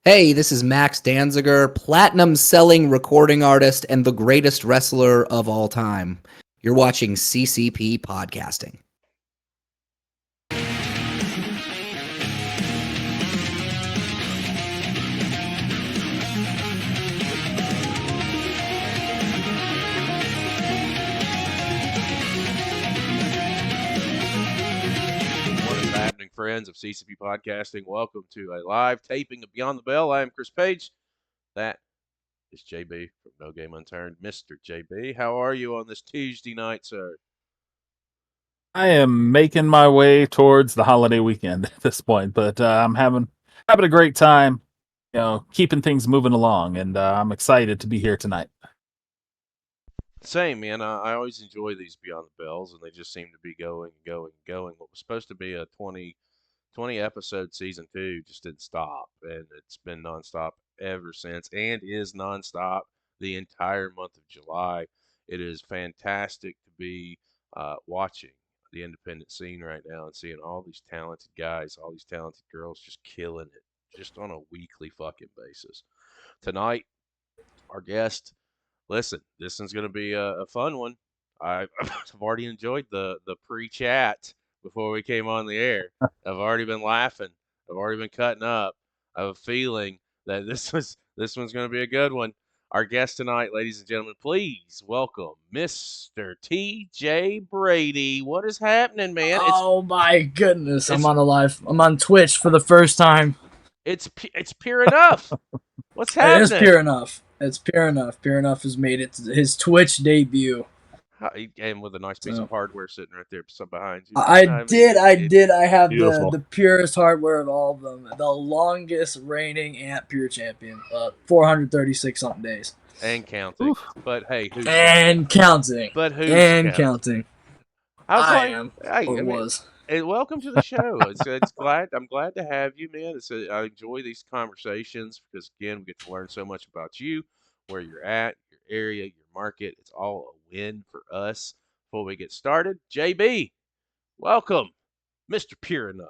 Hey, this is Max Danziger, platinum selling recording artist and the greatest wrestler of all time. You're watching CCP Podcasting. What is happening, friends of CCP Podcasting? Welcome to a live taping of Beyond the Bell. I am Chris Page. That is JB from No Game Unturned. Mr. JB, how are you on this Tuesday night, sir? I am making my way towards the holiday weekend at this point, but I'm having a great time, keeping things moving along, and I'm excited to be here tonight. Same, man. I always enjoy these Beyond the Bells, and they just seem to be going and going and going. What was supposed to be a 20 episode season 2 just didn't stop, and it's been nonstop ever since, and is nonstop the entire month of July. It is fantastic to be watching the independent scene right now and seeing all these talented guys, all these talented girls just killing it, just on a weekly fucking basis. Tonight, our guest. Listen, this one's going to be a fun one. I've already enjoyed the pre-chat before we came on the air. I've already been laughing. I've already been cutting up. I have a feeling that this one's going to be a good one. Our guest tonight, ladies and gentlemen, please welcome Mr. TJ Brady. What is happening, man? Oh my goodness! I'm on Twitch for the first time. It's pure enough. What's happening? It is pure enough. It's pure enough. Pure enough has made it his Twitch debut. And with a nice piece of hardware sitting right there behind you. I did. I have Beautiful. the purest hardware of all of them. The longest reigning Ant Pure champion. 436 something days. And counting. Oof. But hey, who's And counting. But who's And counting? counting. I am. Hey, Or was. And welcome to the show. I'm glad to have you, man. I enjoy these conversations because again, we get to learn so much about you, where you're at, your area, your market. It's all a win for us. Before we get started, JB, welcome, Mr. Pure Enough.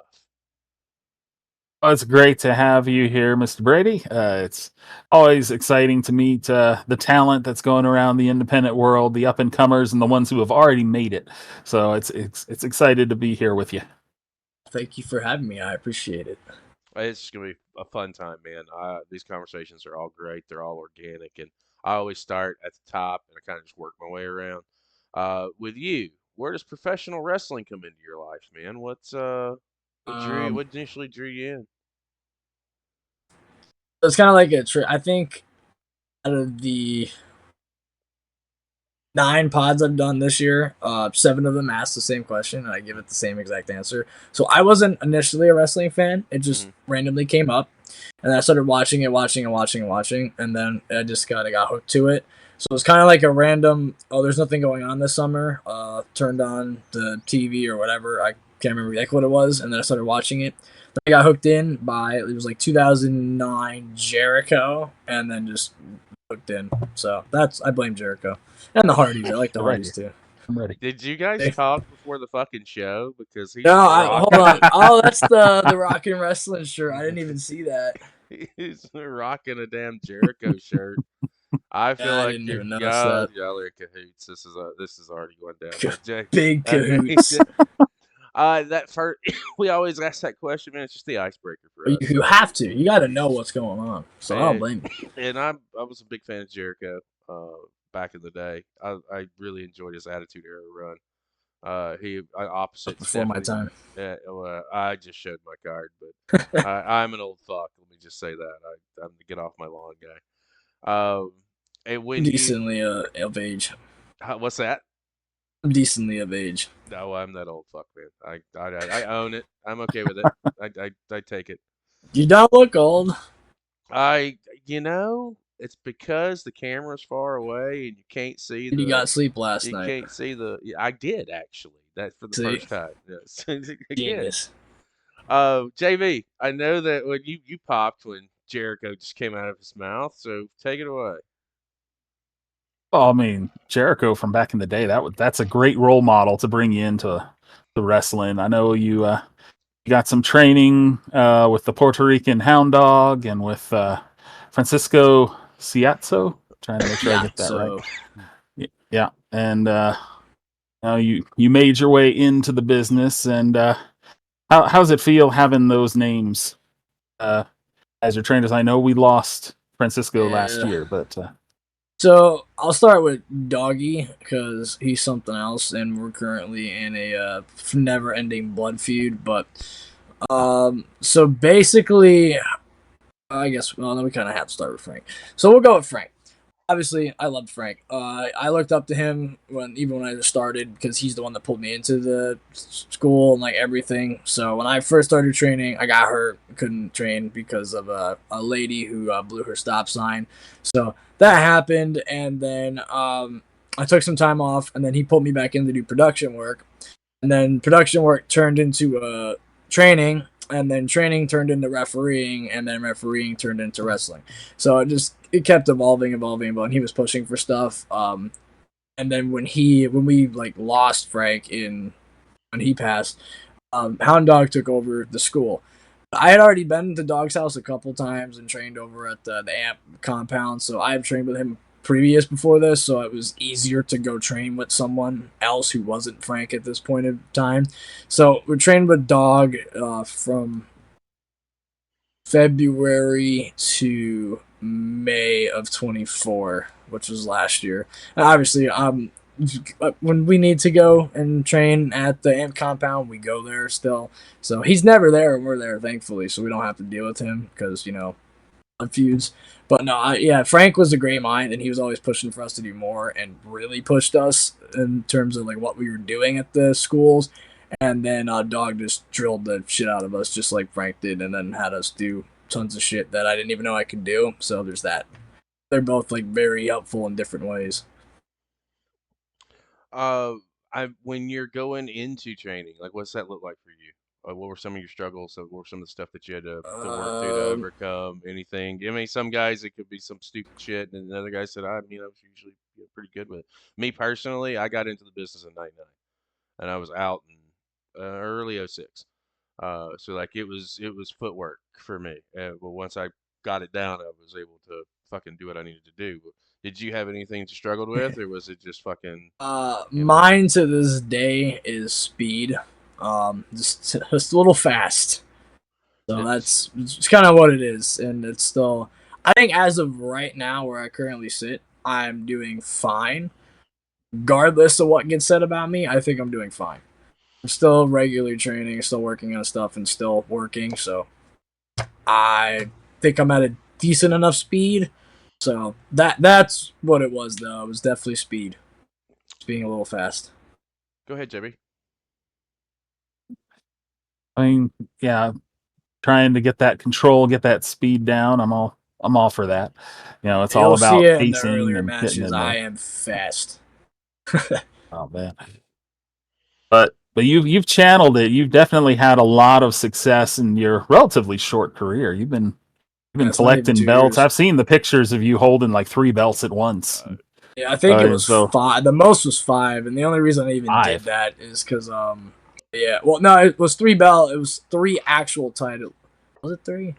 Well, it's great to have you here, Mr. Brady. It's always exciting to meet the talent that's going around the independent world, the up-and-comers, and the ones who have already made it. So it's excited to be here with you. Thank you for having me. I appreciate it. It's gonna be a fun time, man. These conversations are all great. They're all organic, and I always start at the top and I kind of just work my way around. With you, where does professional wrestling come into your life, man? What initially drew you in? It's kind of like I think out of the 9 pods I've done this year, 7 of them asked the same question, and I give it the same exact answer. So I wasn't initially a wrestling fan; it just randomly came up, and I started watching, and then I just kind of got hooked to it. So it was kind of like a random. Oh, there's nothing going on this summer. Turned on the TV or whatever. I can't remember exactly what it was, and then I started watching it. Then I got hooked in by it was like 2009 Jericho, and then just hooked in. So I blame Jericho and the Hardys. I like the Hardys too. I'm ready. Did you guys talk before the fucking show? Because hold on. Oh, that's the Rockin' Wrestling shirt. I didn't even see that. he's rocking a damn Jericho shirt. I feel I like didn't even notice that. y'all are in cahoots. This is already going down. Big cahoots. That first, we always ask that question, man. It's just the icebreaker for us. You have to. You got to know what's going on. So I don't blame you. And I was a big fan of Jericho back in the day. I really enjoyed his Attitude Era run. Opposite before my time. Yeah, well, I just showed my card, but I'm an old fuck. Let me just say that. I'm the get off my lawn guy. And when decently of age. What's that? I'm decently of age. No, I'm that old fuck, man. I own it. I'm okay with it. I take it. You don't look old. It's because the camera's far away and you can't see. You got sleep last night. You can't see I did actually. That for the first time. Yes. Genius. JV, I know that when you popped when Jericho just came out of his mouth, so take it away. Well, I mean, Jericho from back in the day, that's a great role model to bring you into the wrestling. I know you you got some training with the Puerto Rican Hound Dog and with Francisco Ciazzo. Trying to make sure I get that right. Yeah, and now you made your way into the business, and how's it feel having those names as your trainers? I know we lost Francisco last year, but so I'll start with Doggy because he's something else, and we're currently in a never-ending blood feud. But so basically, I guess then we kind of have to start with Frank. So we'll go with Frank. Obviously, I loved Frank. I looked up to him even when I just started because he's the one that pulled me into the school and like everything. So when I first started training, I got hurt, couldn't train because of a lady who blew her stop sign. So that happened, and then I took some time off, and then he pulled me back in to do production work, and then production work turned into training. And then training turned into refereeing, and then refereeing turned into wrestling. So it kept evolving. And he was pushing for stuff. And then when we like lost Frank when he passed, Hound Dog took over the school. I had already been to Dog's house a couple times and trained over at the AMP compound, so I've trained with him previous before this, so it was easier to go train with someone else who wasn't Frank at this point in time. So we trained with Dog from February to May of 24, which was last year. And obviously, when we need to go and train at the AMP compound, we go there still. So he's never there, and we're there, thankfully, so we don't have to deal with him because, feuds. But no, Frank was a great mind, and he was always pushing for us to do more and really pushed us in terms of like what we were doing at the schools. And then Dog just drilled the shit out of us just like Frank did, and then had us do tons of shit that I didn't even know I could do. So there's that. They're both like very helpful in different ways. When you're going into training, like what's that look like for you? What were some of your struggles? What were some of the stuff that you had to work through to overcome? Anything? I mean, some guys it could be some stupid shit, and another guy said, I was usually pretty good with it. Me personally, I got into the business in '99, and I was out in early '06. So like it was footwork for me. But once I got it down, I was able to fucking do what I needed to do. Did you have anything that you struggled with, or was it just fucking? Mine to this day is speed. Just a little fast. So that's kind of what it is, and it's still. I think as of right now, where I currently sit, I'm doing fine. Regardless of what gets said about me, I think I'm doing fine. I'm still regularly training, still working on stuff, and still working. So I think I'm at a decent enough speed. So that's what it was, though. It was definitely speed. Just being a little fast. Go ahead, Jebby. I mean, yeah, trying to get that control, get that speed down. I'm all for that. It's all about see it pacing in the earlier and matches. hitting in there. I am fast. Oh man. But you've channeled it. You've definitely had a lot of success in your relatively short career. You've been collecting belts. I've seen the pictures of you holding like 3 belts at once. Yeah, I think it was 5. The most was 5, and the only reason I even did that is because it was 3 belt. It was 3 actual titles. Was it 3?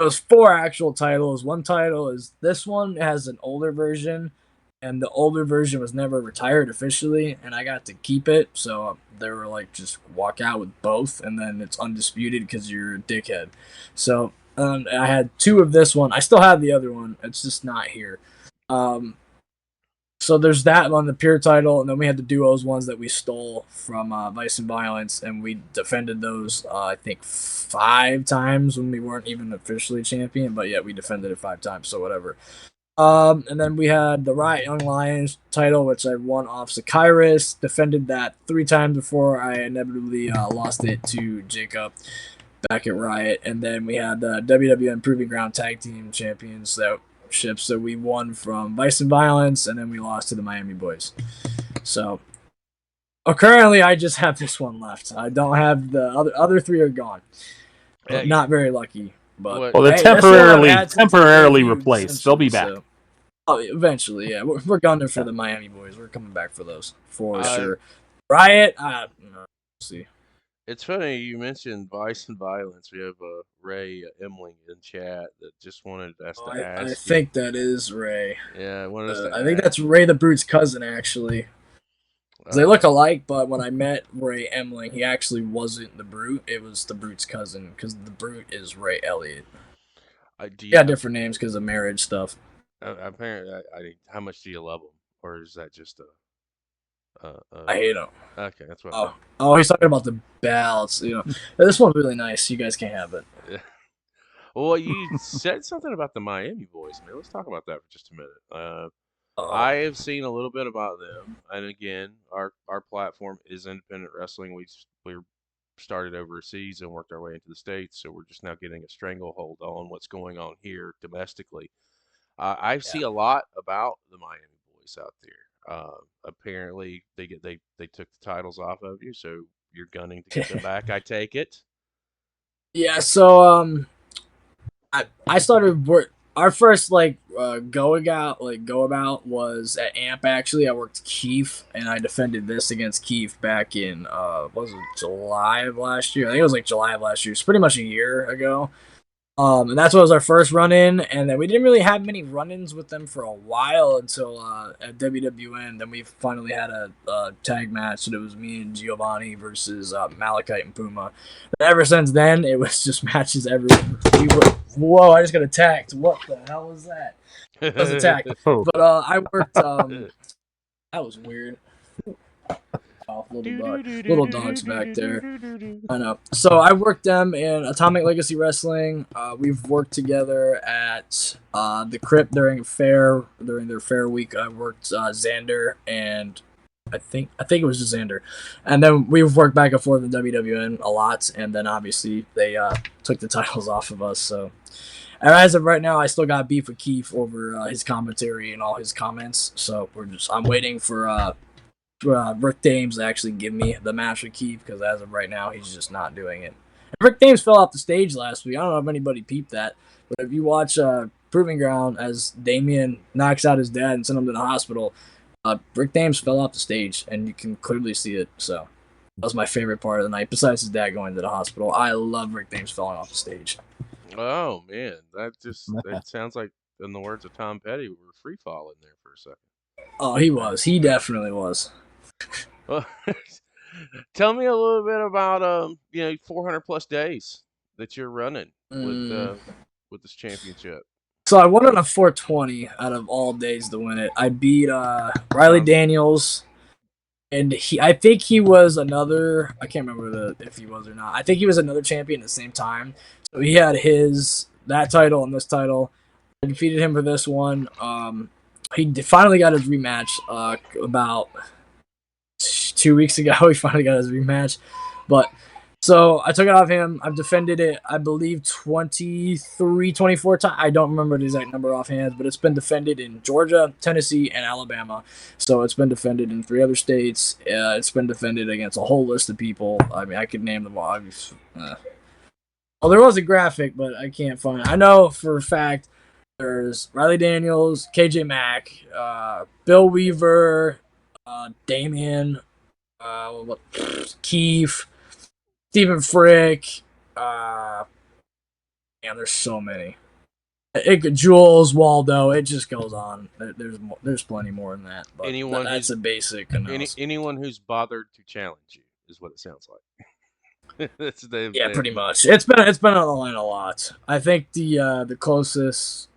It was 4 actual titles. One title is this one. It has an older version, and the older version was never retired officially, and I got to keep it. So they were like, just walk out with both, and then it's undisputed because you're a dickhead. So I had 2 of this one. I still have the other one. It's just not here. So there's that on the pure title, and then we had the duos ones that we stole from Vice and Violence, and we defended those, I think, 5 times when we weren't even officially champion, but yeah, we defended it 5 times, so whatever. And then we had the Riot Young Lions title, which I won off Sakairis, defended that 3 times before I inevitably lost it to Jacob back at Riot, and then we had the WWN Proving Ground Tag Team Champions ships that we won from Vice and Violence, and then we lost to the Miami Boyz. So currently I just have this one left. I don't have the other 3 are gone. Not very lucky, but they're temporarily replaced. They'll be back. So, eventually, yeah. We're gunning for the Miami Boyz. We're coming back for those for sure. Riot, see. It's funny you mentioned Vice and Violence. We have Ray Emling in chat that just wanted us to I ask you. think that is Ray. Yeah, wanted us to I think ask. that's Ray the Brute's cousin, actually. 'Cause they look alike, but when I met Ray Emling, he actually wasn't the Brute. It was the Brute's cousin, because the Brute is Ray Elliott. Do They you, got different names because of marriage stuff. apparently, how much do you love him, or is that just I hate him. Okay, that's what I Oh, thought. oh, he's talking about the belts. This one's really nice. You guys can't have it. Yeah. Well, you said something about the Miami Boys, man. Let's talk about that for just a minute. Oh, I have seen a little bit about them, and again, our platform is independent wrestling. We're started overseas and worked our way into the states, so we're just now getting a stranglehold on what's going on here domestically. I yeah. see a lot about the Miami Boys out there. Apparently, they took the titles off of you, so you're gunning to get them back. I take it. Yeah. So I started work. Our first go about was at AMP. Actually, I worked Keith, and I defended this against Keith back in was it July of last year? I think it was like July of last year. It's pretty much a year ago. And that's what was our first run in, and then we didn't really have many run-ins with them for a while until at WWN. Then we finally had a tag match, and it was me and Giovanni versus Malachite and Puma. And ever since then, it was just matches everywhere. Whoa! I just got attacked. What the hell was that? That was attacked. Oh, But I worked. That was weird. Oh, little dogs back there. I know. So I worked them in Atomic Legacy Wrestling. We've worked together at the Crypt during their fair week. I worked Xander, and I think it was just Xander, and then we've worked back and forth in WWN a lot. And then obviously they took the titles off of us. So, and as of right now, I still got beef with Keith over his commentary and all his comments. So I'm waiting for Rick Dames to actually give me the match with Keith, because as of right now, he's just not doing it. And Rick Dames fell off the stage last week. I don't know if anybody peeped that, but if you watch Proving Ground as Damien knocks out his dad and sends him to the hospital, Rick Dames fell off the stage, and you can clearly see it. So that was my favorite part of the night, besides his dad going to the hospital. I love Rick Dames falling off the stage. Oh man, that sounds like, in the words of Tom Petty, we were free falling there for a second. Oh, he was. He definitely was. Well, tell me a little bit about 400 plus days that you're running with this championship. So I won on a 420 out of all days to win it. I beat Riley Daniels, and I think he was another. I can't remember if he was or not. I think he was another champion at the same time. So he had that title and this title. I defeated him for this one. He finally got his rematch about 2 weeks ago. He finally got his rematch, but so I took it off him. I've defended it, I believe, 23, 24 times. I don't remember the exact number offhand, but it's been defended in Georgia, Tennessee, and Alabama. So it's been defended in 3 other states. It's been defended against a whole list of people. I mean, I could name them all. Well, there was a graphic, but I can't find it. I know for a fact there's Riley Daniels, KJ Mack, Bill Weaver, Damien, Keith, Stephen Frick. There's so many. Jules, Waldo. It just goes on. There's plenty more than that. But that's a basic. Anyone who's bothered to challenge you is what it sounds like. Yeah, pretty much. It's been on the line a lot. I think the closest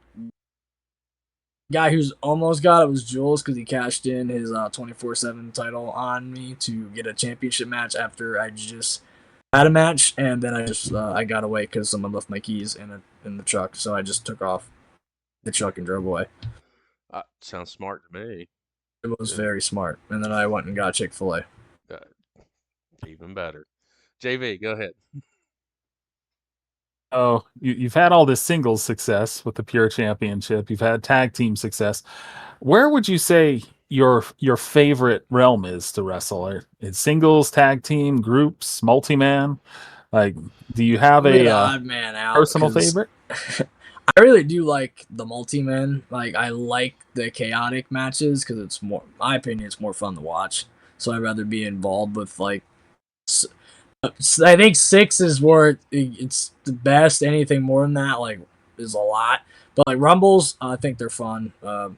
guy who's almost got it was Jules, because he cashed in his 24/7 title on me to get a championship match after I just had a match, and then I got away because someone left my keys in the truck, so I just took off the truck and drove away. Sounds smart to me. It was very smart, and then I went and got Chick-fil-A. Even better. JV, go ahead. Oh, you've had all this singles success with the Pure Championship. You've had tag team success. Where would you say your favorite realm is to wrestle? Is singles, tag team, groups, multi-man? Like, do you have a odd man out, personal favorite? I really do like the multi-man. Like, I like the chaotic matches because it's more, in my opinion, it's more fun to watch. So I'd rather be involved with I think 6 is where it's the best. Anything more than that, like, is a lot. But like Rumbles, I think they're fun. I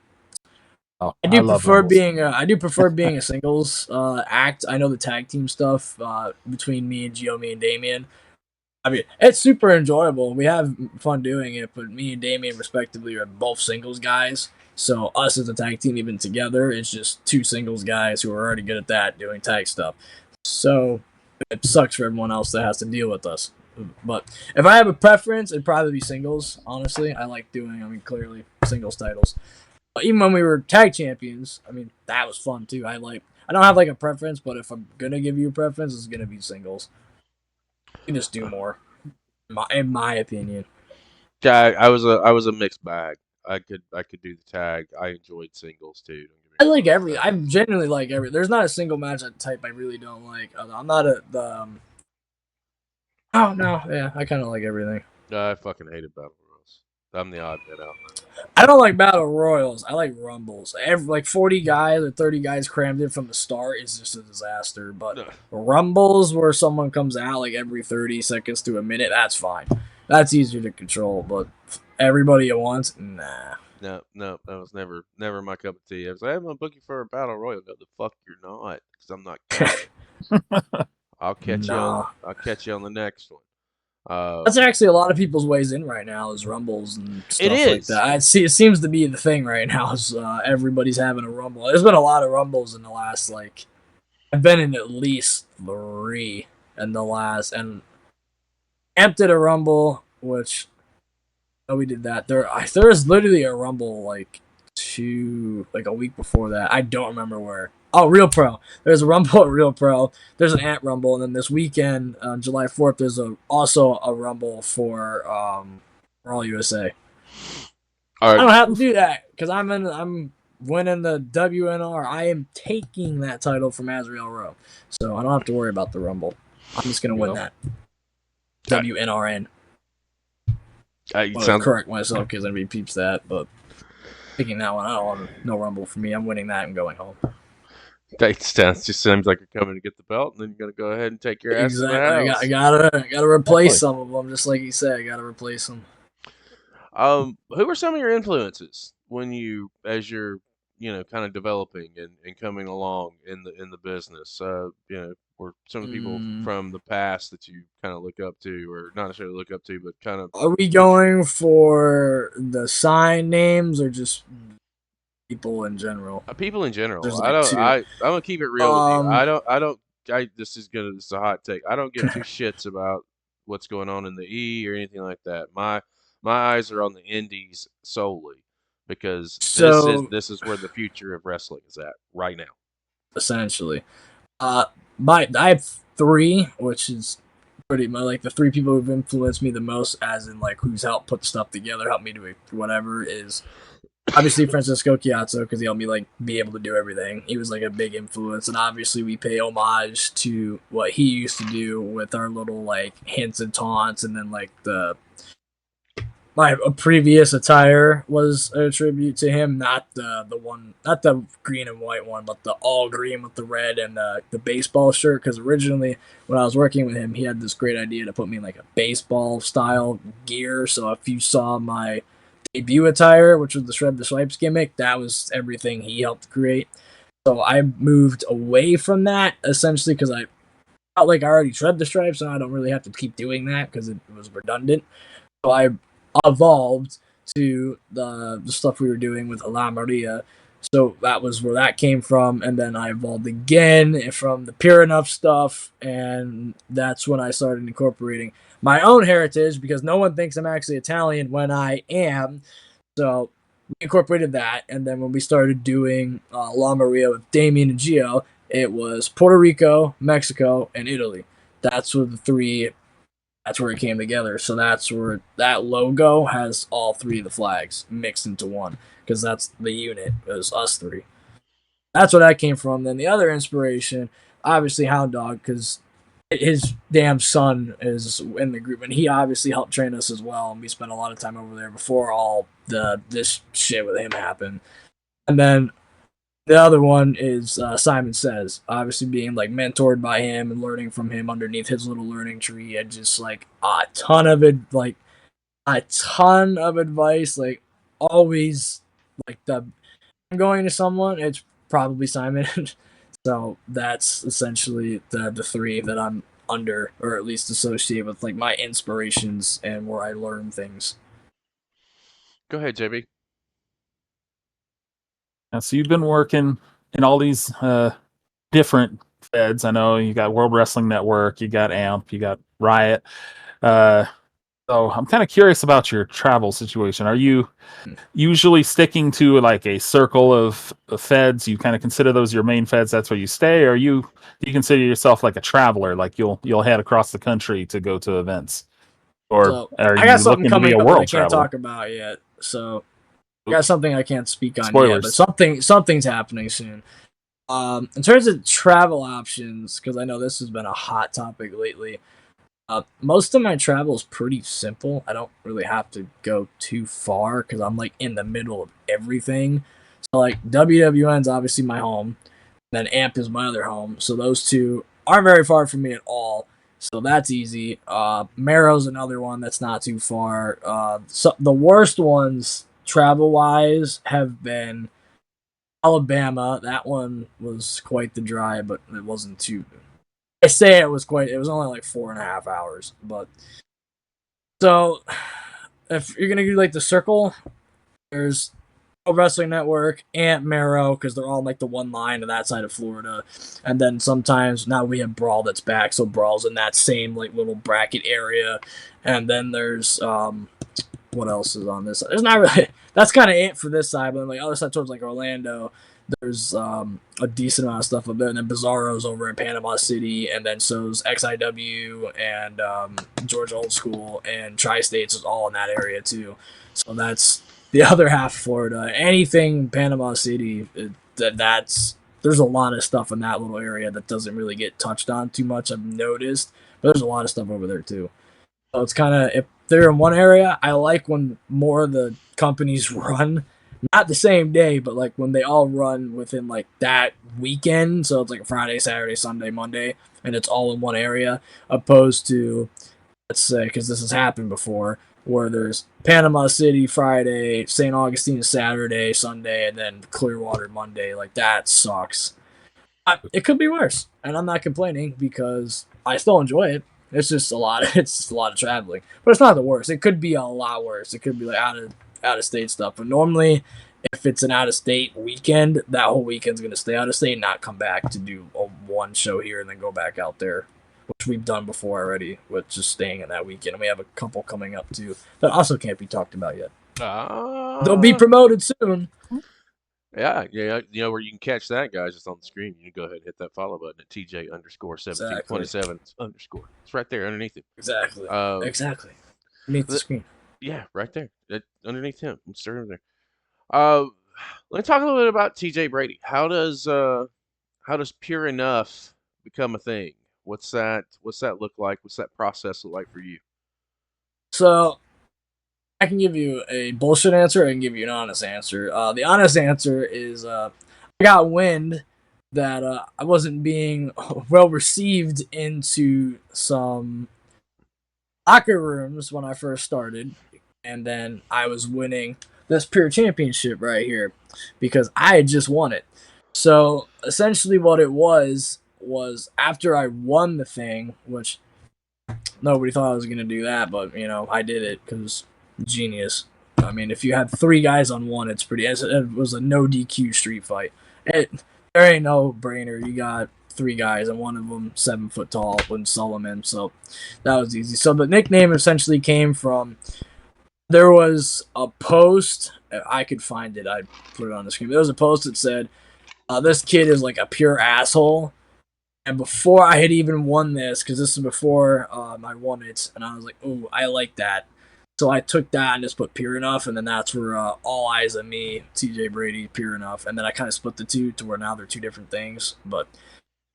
do love prefer Rumbles. being a singles act. I know the tag team stuff between me and Gio, me and Damien. I mean, it's super enjoyable. We have fun doing it, but me and Damien, respectively, are both singles guys. So us as a tag team, even together, it's just two singles guys who are already good at that, doing tag stuff. So it sucks for everyone else that has to deal with us. But if I have a preference, it'd probably be singles. Honestly, I like doing, clearly singles titles. But even when we were tag champions, that was fun too. I don't have like a preference, but if I'm gonna give you a preference, it's gonna be singles. You can just do more, in my opinion. Yeah, I was a mixed bag. I could do the tag. I enjoyed singles too. I genuinely like every. There's not a single match type I really don't like. I'm not Oh no, yeah, I kind of like everything. I fucking hated battle royals. I'm the odd man out. I don't like battle royals. I like rumbles. Like 40 guys or 30 guys crammed in from the start is just a disaster. But rumbles where someone comes out like every 30 seconds to a minute, that's fine. That's easier to control. But everybody at once, nah. No, that was never my cup of tea. I was like, I'm booking for a battle royal. No, the fuck you're not, because I'm not. I'll catch you on the next one. That's actually a lot of people's ways in right now is rumbles and stuff like that. It seems to be the thing right now is everybody's having a rumble. There's been a lot of rumbles in the last I've been in at least 3 in the last, and Amp did a rumble, which we did that. There was literally a rumble a week before that. I don't remember where. Oh, Real Pro. There's a rumble at Real Pro. There's an Ant Rumble, and then this weekend, on July 4th, there's also a rumble for All USA. All right. I don't have to do that because I'm winning the WNR. I am taking that title from Azrael Rowe, so I don't have to worry about the rumble. I'm just gonna win that WNRN. Correct myself because everybody peeps that, but picking that one, I don't want no rumble for me. I'm winning that and going home. That just seems like you're coming to get the belt, and then you're gonna go ahead and take your ass to the house. I gotta replace some of them, just like you said. I gotta replace them. Who are some of your influences as you're kind of developing and coming along in the business? Or some of the people from the past that you kind of look up to, or not necessarily look up to, but kind of. Are we going for the sign names or just people in general? People in general. I'm gonna keep it real with you. This is a hot take. I don't give two shits about what's going on in the E or anything like that. My eyes are on the indies solely because this is where the future of wrestling is at right now. Essentially, I have 3, which is pretty much the 3 people who've influenced me the most, as in who's helped put stuff together, helped me do whatever, is obviously Francisco Chiazzo, because he helped me be able to do everything. He was a big influence, and obviously we pay homage to what he used to do with our little hints and taunts, and then my previous attire was a tribute to him, not the green and white one, but the all green with the red and the baseball shirt. Because originally, when I was working with him, he had this great idea to put me in a baseball style gear. So if you saw my debut attire, which was the Shred the Stripes gimmick, that was everything he helped create. So I moved away from that essentially because I felt like I already shred the stripes, and I don't really have to keep doing that because it was redundant. So I evolved to the stuff we were doing with La Maria. So that was where that came from, and then I evolved again from the Pure Enough stuff, and that's when I started incorporating my own heritage, because no one thinks I'm actually Italian when I am. So we incorporated that, and then when we started doing La Maria with Damien and Gio, it was Puerto Rico, Mexico, and Italy. That's where it came together. So that's where that logo has all 3 of the flags mixed into one, because that's the unit. It was us 3. That's where that came from. Then the other inspiration, obviously Hound Dog, because his damn son is in the group, and he obviously helped train us as well, and we spent a lot of time over there before all this shit with him happened. And then The other one is Simon Says, obviously being like mentored by him and learning from him underneath his little learning tree, and just like a ton of it, like a ton of advice, like always, like the I'm going to someone, it's probably Simon. So that's essentially the three that I'm under, or at least associate with, like my inspirations and where I learn things. Go ahead, JB. So you've been working in all these different feds. I know you got World Wrestling Network, you got AMP, you got Riot. Uh, so I'm kind of curious about your travel situation. Are you usually sticking to like a circle of feds? You kind of consider those your main feds. That's where you stay. Or do you consider yourself like a traveler? Like you'll head across the country to go to events, or So are I got you something looking to be coming a up that I world can't traveler? talk about yet. So I got something I can't speak on yet, but Spoilers. something's happening soon. In terms of travel options, because I know this has been a hot topic lately. Most of my travel is pretty simple. I don't really have to go too far because I'm like in the middle of everything. So like WWN's obviously my home, then AMP is my other home. So those two aren't very far from me at all. So that's easy. Marrow's another one that's not too far. So the worst ones travel wise have been Alabama. That one was quite the drive, but it wasn't too. I say it was quite. It was only like 4.5 hours, but so if you're gonna do like the circle, there's Pro Wrestling Network, Ant Marrow, because they're all like the one line to that side of Florida, and then sometimes now we have Brawl that's back, so Brawl's in that same like little bracket area, and then there's what else is on this side? There's not really. That's kind of it for this side, but then, like other side towards like Orlando, there's a decent amount of stuff up there, and then Bizarro's over in Panama City, and then so's XIW and Georgia Old School and Tri-States is all in that area too. So that's the other half of Florida. Anything Panama City, that's there's a lot of stuff in that little area that doesn't really get touched on too much. I've noticed, but there's a lot of stuff over there too. So it's kind of if they're in one area, I like when more of the companies run, not the same day, but like when they all run within like that weekend. So it's like Friday, Saturday, Sunday, Monday, and it's all in one area, opposed to let's say because this has happened before where there's Panama City Friday, St. Augustine Saturday, Sunday, and then Clearwater Monday. Like that sucks. It could be worse, and I'm not complaining because I still enjoy it. It's just a lot. It's just a lot of traveling, but it's not the worst. It could be a lot worse. It could be like out of state stuff. But normally, if it's an out of state weekend, that whole weekend's gonna stay out of state and not come back to do one show here and then go back out there, which we've done before already with just staying in that weekend. And we have a couple coming up too that also can't be talked about yet. They'll be promoted soon. Yeah, you know where you can catch that, guys. It's on the screen. You can go ahead and hit that follow button at TJ_1727 _. It's right there underneath it. Exactly. Exactly. Underneath the screen. Yeah, right there. Underneath him. It's right over there. Let's talk a little bit about TJ Brady. How does Pure Enough become a thing? What's that look like? What's that process look like for you? So I can give you a bullshit answer. I can give you an honest answer. The honest answer is I got wind that I wasn't being well received into some locker rooms when I first started, and then I was winning this Pure Championship right here because I had just won it. So essentially, what it was after I won the thing, which nobody thought I was gonna do that, but I did it because genius. I mean, if you had three guys on one, it's pretty. It was a no DQ street fight. There ain't no brainer. You got three guys, and one of them 7 foot tall, when Solomon. So that was easy. So the nickname essentially came from there was a post. I could find it. I put it on the screen. There was a post that said, "This kid is like a pure asshole." And before I had even won this, because this is before I won it, and I was like, "Ooh, I like that." So I took that and just put Pure Enough, and then that's where All Eyes on Me, TJ Brady, Pure Enough, and then I kind of split the two to where now they're two different things. But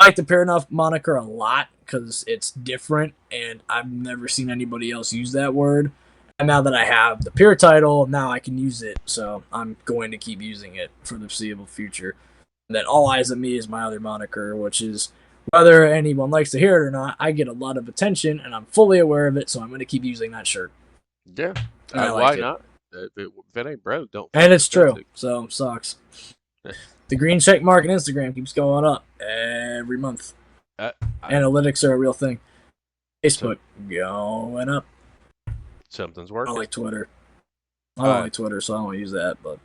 I like the Pure Enough moniker a lot because it's different, and I've never seen anybody else use that word. And now that I have the Pure title, now I can use it, so I'm going to keep using it for the foreseeable future. And then All Eyes on Me is my other moniker, which is whether anyone likes to hear it or not, I get a lot of attention, and I'm fully aware of it, so I'm going to keep using that shirt. Yeah. And I Why like it. not? If it ain't broke, don't. And it's fix true, so sucks. The green check mark on Instagram keeps going up every month. Analytics are a real thing. Facebook going up. Something's I working. don't like Twitter. I don't like Twitter, so I don't use that. But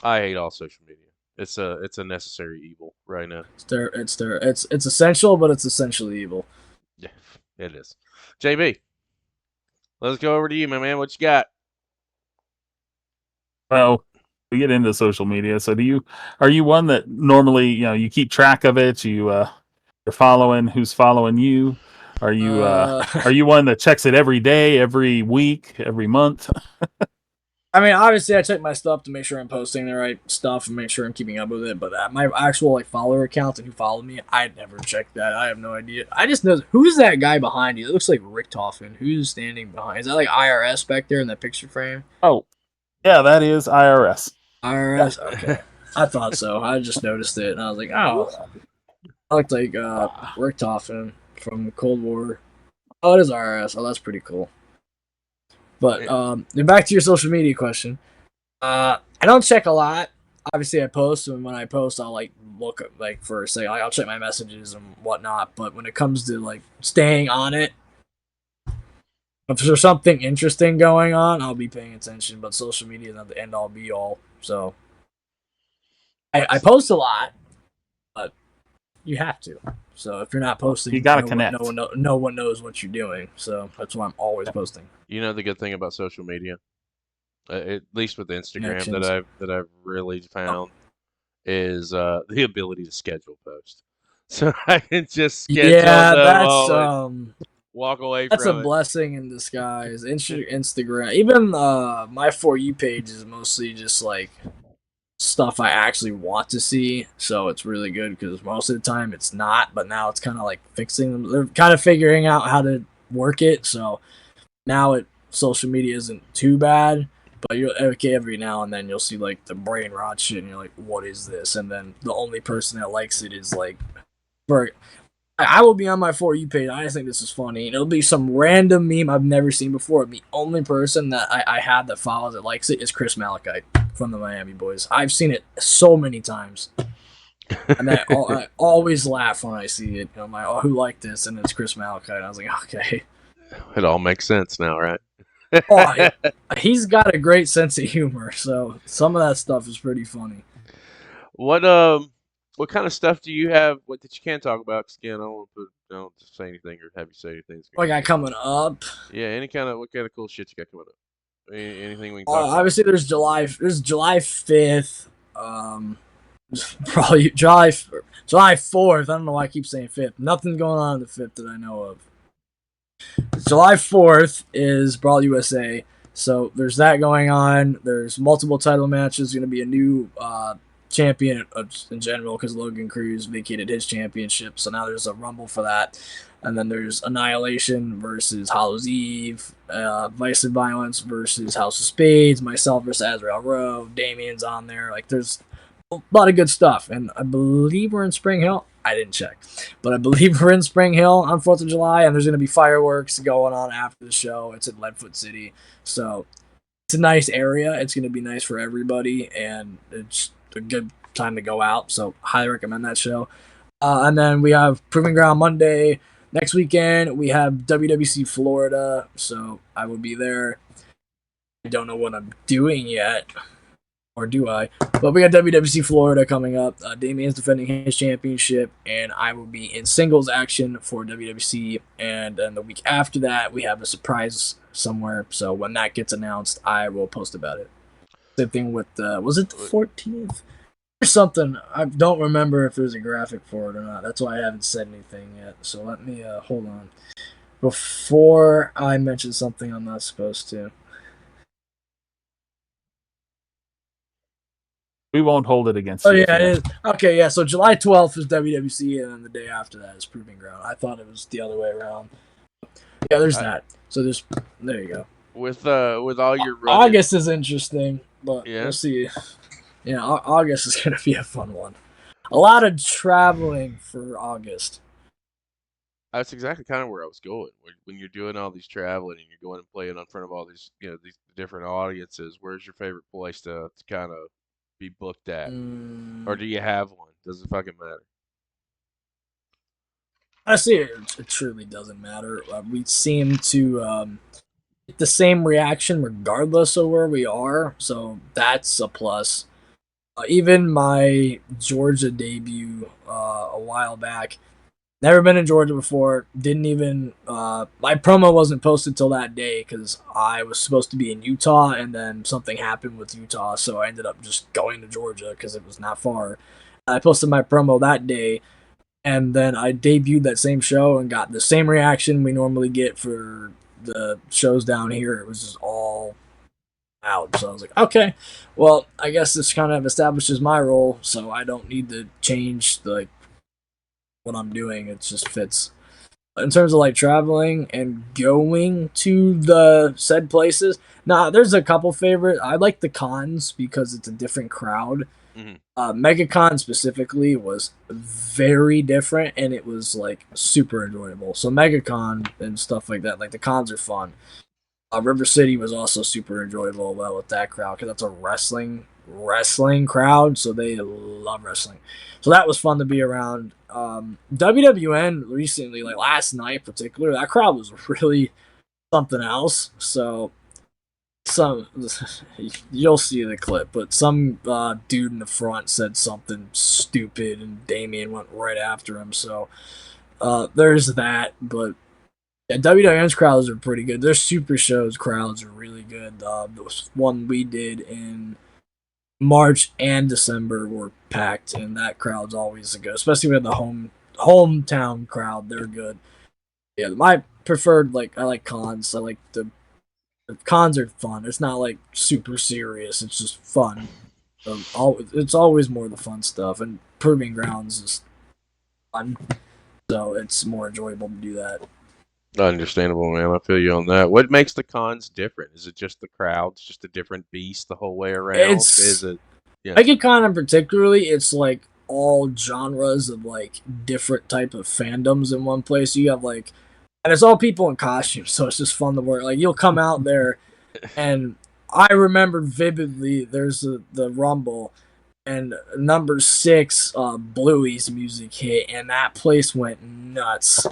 I hate all social media. It's a necessary evil right now. It's essential, but it's essentially evil. Yeah, it is. JB, let's go over to you, my man. What you got? Well, we get into social media. So are you one that normally, you keep track of it? You're following who's following you? Are you one that checks it every day, every week, every month? I mean, obviously, I check my stuff to make sure I'm posting the right stuff and make sure I'm keeping up with it. But my actual follower account and who followed me, I never checked that. I have no idea. I just know who's that guy behind you. It looks like Richtofen. Who's standing behind? Is that IRS back there in that picture frame? Oh, yeah, that is IRS. IRS. Okay, I thought so. I just noticed it and I was like, oh, I looked like Richtofen from Cold War. Oh, it is IRS. Oh, that's pretty cool. But back to your social media question. I don't check a lot. Obviously, I post, and when I post, I'll look for a second. I'll check my messages and whatnot. But when it comes to staying on it, if there's something interesting going on, I'll be paying attention. But social media is not the end all be all. So I post a lot, but you have to. So if you're not posting, you gotta connect. No one knows what you're doing. So that's why I'm always posting. You know the good thing about social media, at least with Instagram that I've really found, is the ability to schedule posts. So I can just schedule them walk away that's from a it. Blessing in disguise. Instagram, even my For You page is mostly just stuff I actually want to see, so it's really good because most of the time it's not, but now it's kind of fixing them. They're kind of figuring out how to work it, so now social media isn't too bad, but every now and then you'll see the brain rot shit and you're like, what is this? And then the only person that likes it is I will be on my For You page. I just think this is funny. And it'll be some random meme I've never seen before. The only person that I have that follows that likes it is Chris Malachite from the Miami Boyz. I've seen it so many times. And I always laugh when I see it. I'm like, oh, who liked this? And it's Chris Malachite. And I was like, okay. It all makes sense now, right? He's got a great sense of humor. So some of that stuff is pretty funny. What kind of stuff do you have? What that you can't talk about? Cause again, I don't say anything or have you say anything. What I got coming up? Yeah, what kind of cool shit you got coming up? Anything we can talk about? Obviously, there's July 5th. Probably July 4th. I don't know why I keep saying 5th. Nothing going on the 5th that I know of. July 4th is Brawl USA. So there's that going on. There's multiple title matches. Going to be a new champion in general because Logan Cruz vacated his championship. So now there's a rumble for that. And then there's Annihilation versus Hallows Eve, Vice and Violence versus House of Spades, myself versus Azrael Rowe, Damien's on there. There's a lot of good stuff. And I believe we're in Spring Hill. I didn't check. But I believe we're in Spring Hill on 4th of July, and there's going to be fireworks going on after the show. It's in Leadfoot City. So it's a nice area. It's going to be nice for everybody, and it's a good time to go out. So highly recommend that show. And then we have Proving Ground Monday. Next weekend, we have WWC Florida, so I will be there. I don't know what I'm doing yet, or do I? But we got WWC Florida coming up. Damien's defending his championship, and I will be in singles action for WWC. And then the week after that, we have a surprise somewhere. So when that gets announced, I will post about it. Same thing with, was it the 14th? There's something. I don't remember if there's a graphic for it or not. That's why I haven't said anything yet. So let me, hold on. Before I mention something I'm not supposed to. We won't hold it against you. Oh, yeah, it is. Okay, yeah, so July 12th is WWC, and then the day after that is Proving Ground. I thought it was the other way around. Yeah, there's that. So there you go. With all your August is interesting, but yeah. we'll see. Yeah, August is gonna be a fun one. A lot of traveling for August. That's exactly kind of where I was going. When you're doing all these traveling and you're going and playing in front of all these, these different audiences, where's your favorite place to kind of be booked at? Or do you have one? Does it fucking matter? Honestly, it truly doesn't matter. We seem to get the same reaction regardless of where we are, so that's a plus. Even my Georgia debut a while back, never been in Georgia before. Didn't even my promo wasn't posted till that day because I was supposed to be in Utah, and then something happened with Utah, so I ended up just going to Georgia because it was not far. I posted my promo that day, and then I debuted that same show and got the same reaction we normally get for the shows down here. It was just all out. So I was like, okay, well, I guess this kind of establishes my role, so I don't need to change what I'm doing. It just fits. In terms of like traveling and going to the said places, there's a couple favorite. I like the cons because it's a different crowd. MegaCon specifically was very different, and it was like super enjoyable. So MegaCon and stuff like that, like the cons are fun. River City was also super enjoyable with that crowd because that's a wrestling crowd, so they love wrestling. So that was fun to be around. WWN recently, like last night in particular, that crowd was really something else. So you'll see the clip, but some dude in the front said something stupid, and Damien went right after him. So there's that, but yeah, WWN's crowds are pretty good. Their super shows crowds are really good. The one we did in March and December were packed, and that crowd's always good, especially with the hometown crowd. They're good. Yeah, my preferred, I like cons. I like the cons are fun. It's not like super serious. It's just fun. It's always more the fun stuff, and Proving Grounds is fun, so it's more enjoyable to do that. Understandable, man. I feel you on that. What makes the cons different? Is it just the crowds, just a different beast the whole way around? Is it? Yeah. MegaCon in particularly, it's like all genres of like different type of fandoms in one place. You have and it's all people in costumes, so it's just fun to work. Like you'll come out there, and I remember vividly. There's the Rumble, and number 6, Bluey's music hit, and that place went nuts.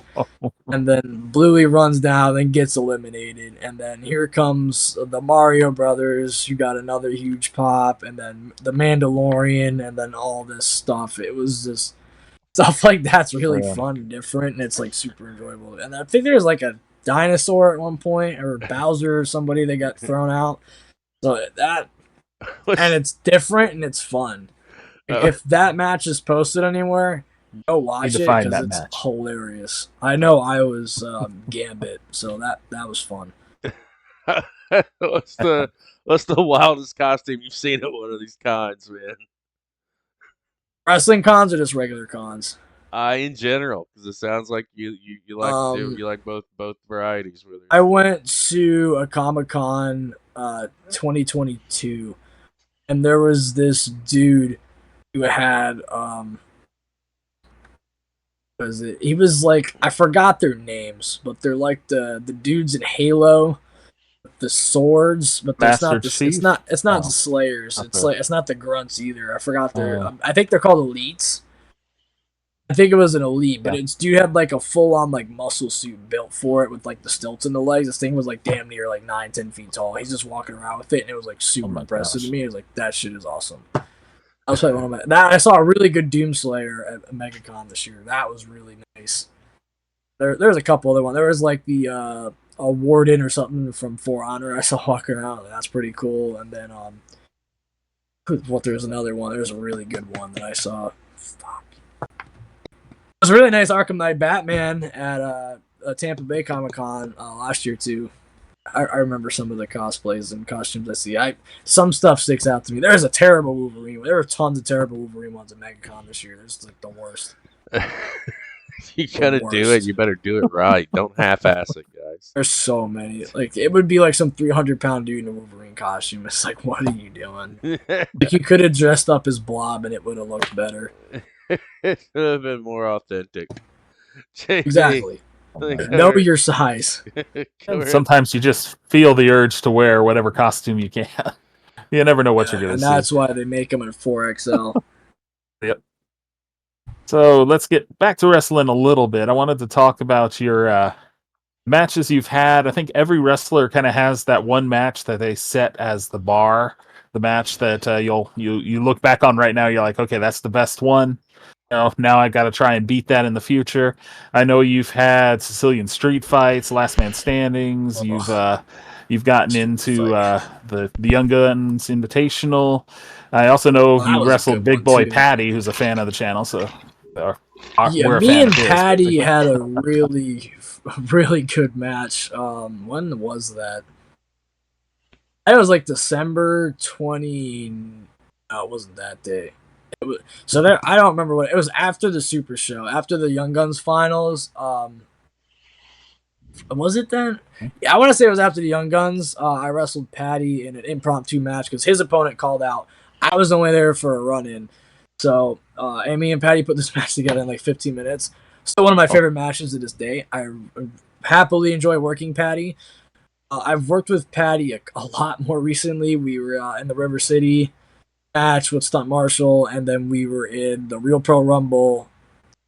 And then Bluey runs down and gets eliminated, and then here comes the Mario Brothers, who got another huge pop, and then the Mandalorian, and then all this stuff. It was just stuff like that's really fun and different, and it's like super enjoyable. And I think there's like a dinosaur at one point, or Bowser or somebody that got thrown out. So that, and it's different and it's fun. If that match is posted anywhere, go watch it because it's hilarious. I know I was Gambit, so that was fun. What's the wildest costume you've seen at one of these cons, man? Wrestling cons or just regular cons? In general, because it sounds like you like you like both varieties. Really. I went to a Comic-Con 2022, and there was this dude who had he was like, I forgot their names, but they're like the dudes in Halo, the swords, but it's not the Slayers. It's not the Grunts either. I forgot their. I think they're called Elites. I think it was an Elite, but it's dude had like a full on like muscle suit built for it with like the stilts in the legs. This thing was like damn near like 9-10 feet tall. He's just walking around with it, and it was like super impressive to me. It was like, that shit is awesome. I was like, I saw a really good Doomslayer at MegaCon this year. That was really nice. There's a couple other ones. There was like the a Warden or something from For Honor I saw walking around. That's pretty cool. And then there's another one. There's a really good one that I saw. Fuck. It was a really nice Arkham Knight Batman at Tampa Bay Comic-Con last year too. I remember some of the cosplays and costumes I see. Some stuff sticks out to me. There's a terrible Wolverine. There were tons of terrible Wolverine ones at MegaCon this year. There's like the worst. You gotta do it. worst. You better do it right. Don't half-ass it, guys. There's so many. Like, it would be like some 300-pound dude in a Wolverine costume. It's like, what are you doing? Like, you could have dressed up as Blob and it would have looked better. It should have been more authentic. JB, Exactly. Know your size. And sometimes you just feel the urge to wear whatever costume you can. You never know what you're going to And see. that's why they make them in 4XL. Yep. So let's get back to wrestling a little bit. I wanted to talk about your matches you've had. I think every wrestler kind of has that one match that they set as the bar, the match that you look back on right now. You're like, okay, that's the best one. Now I got to try and beat that in the future. I know you've had Sicilian street fights, last man standings. You've gotten into the Young Guns Invitational. I also know you wrestled Big Boy Patty, who's a fan of the channel. So yeah, me and Patty had a really good match. When was that? It was like December 20. No, it wasn't that day. So there, I don't remember what it was after the Super Show, after the Young Guns finals. Was it then? Yeah, I want to say it was after the Young Guns. I wrestled Patty in an impromptu match because his opponent called out. I was only there for a run-in, so and me and Patty put this match together in like 15 minutes. Still one of my favorite matches to this day. I happily enjoy working Patty. I've worked with Patty a lot more recently. We were in the River City match with Stunt Marshall, and then we were in the Real Pro Rumble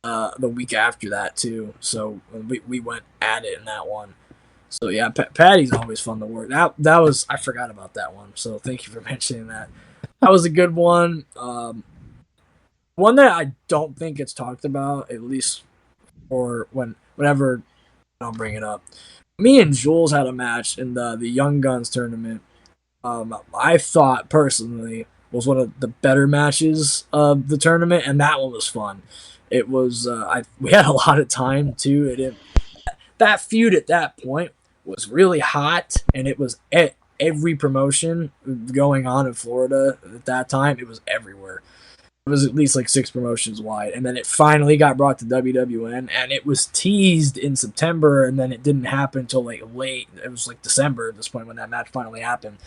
the week after that too. So we went at it in that one. So yeah, Patty's always fun to work. That was, I forgot about that one. So thank you for mentioning that. That was a good one. One that I don't think it's talked about, at least for whenever I'll bring it up. Me and Jules had a match in the Young Guns tournament. I thought personally was one of the better matches of the tournament, and that one was fun. It was we had a lot of time too. That feud at that point was really hot, and it was at every promotion going on in Florida at that time. It was everywhere. It was at least like 6 promotions wide, and then it finally got brought to WWN, and it was teased in September, and then it didn't happen until like late. It was like December at this point when that match finally happened,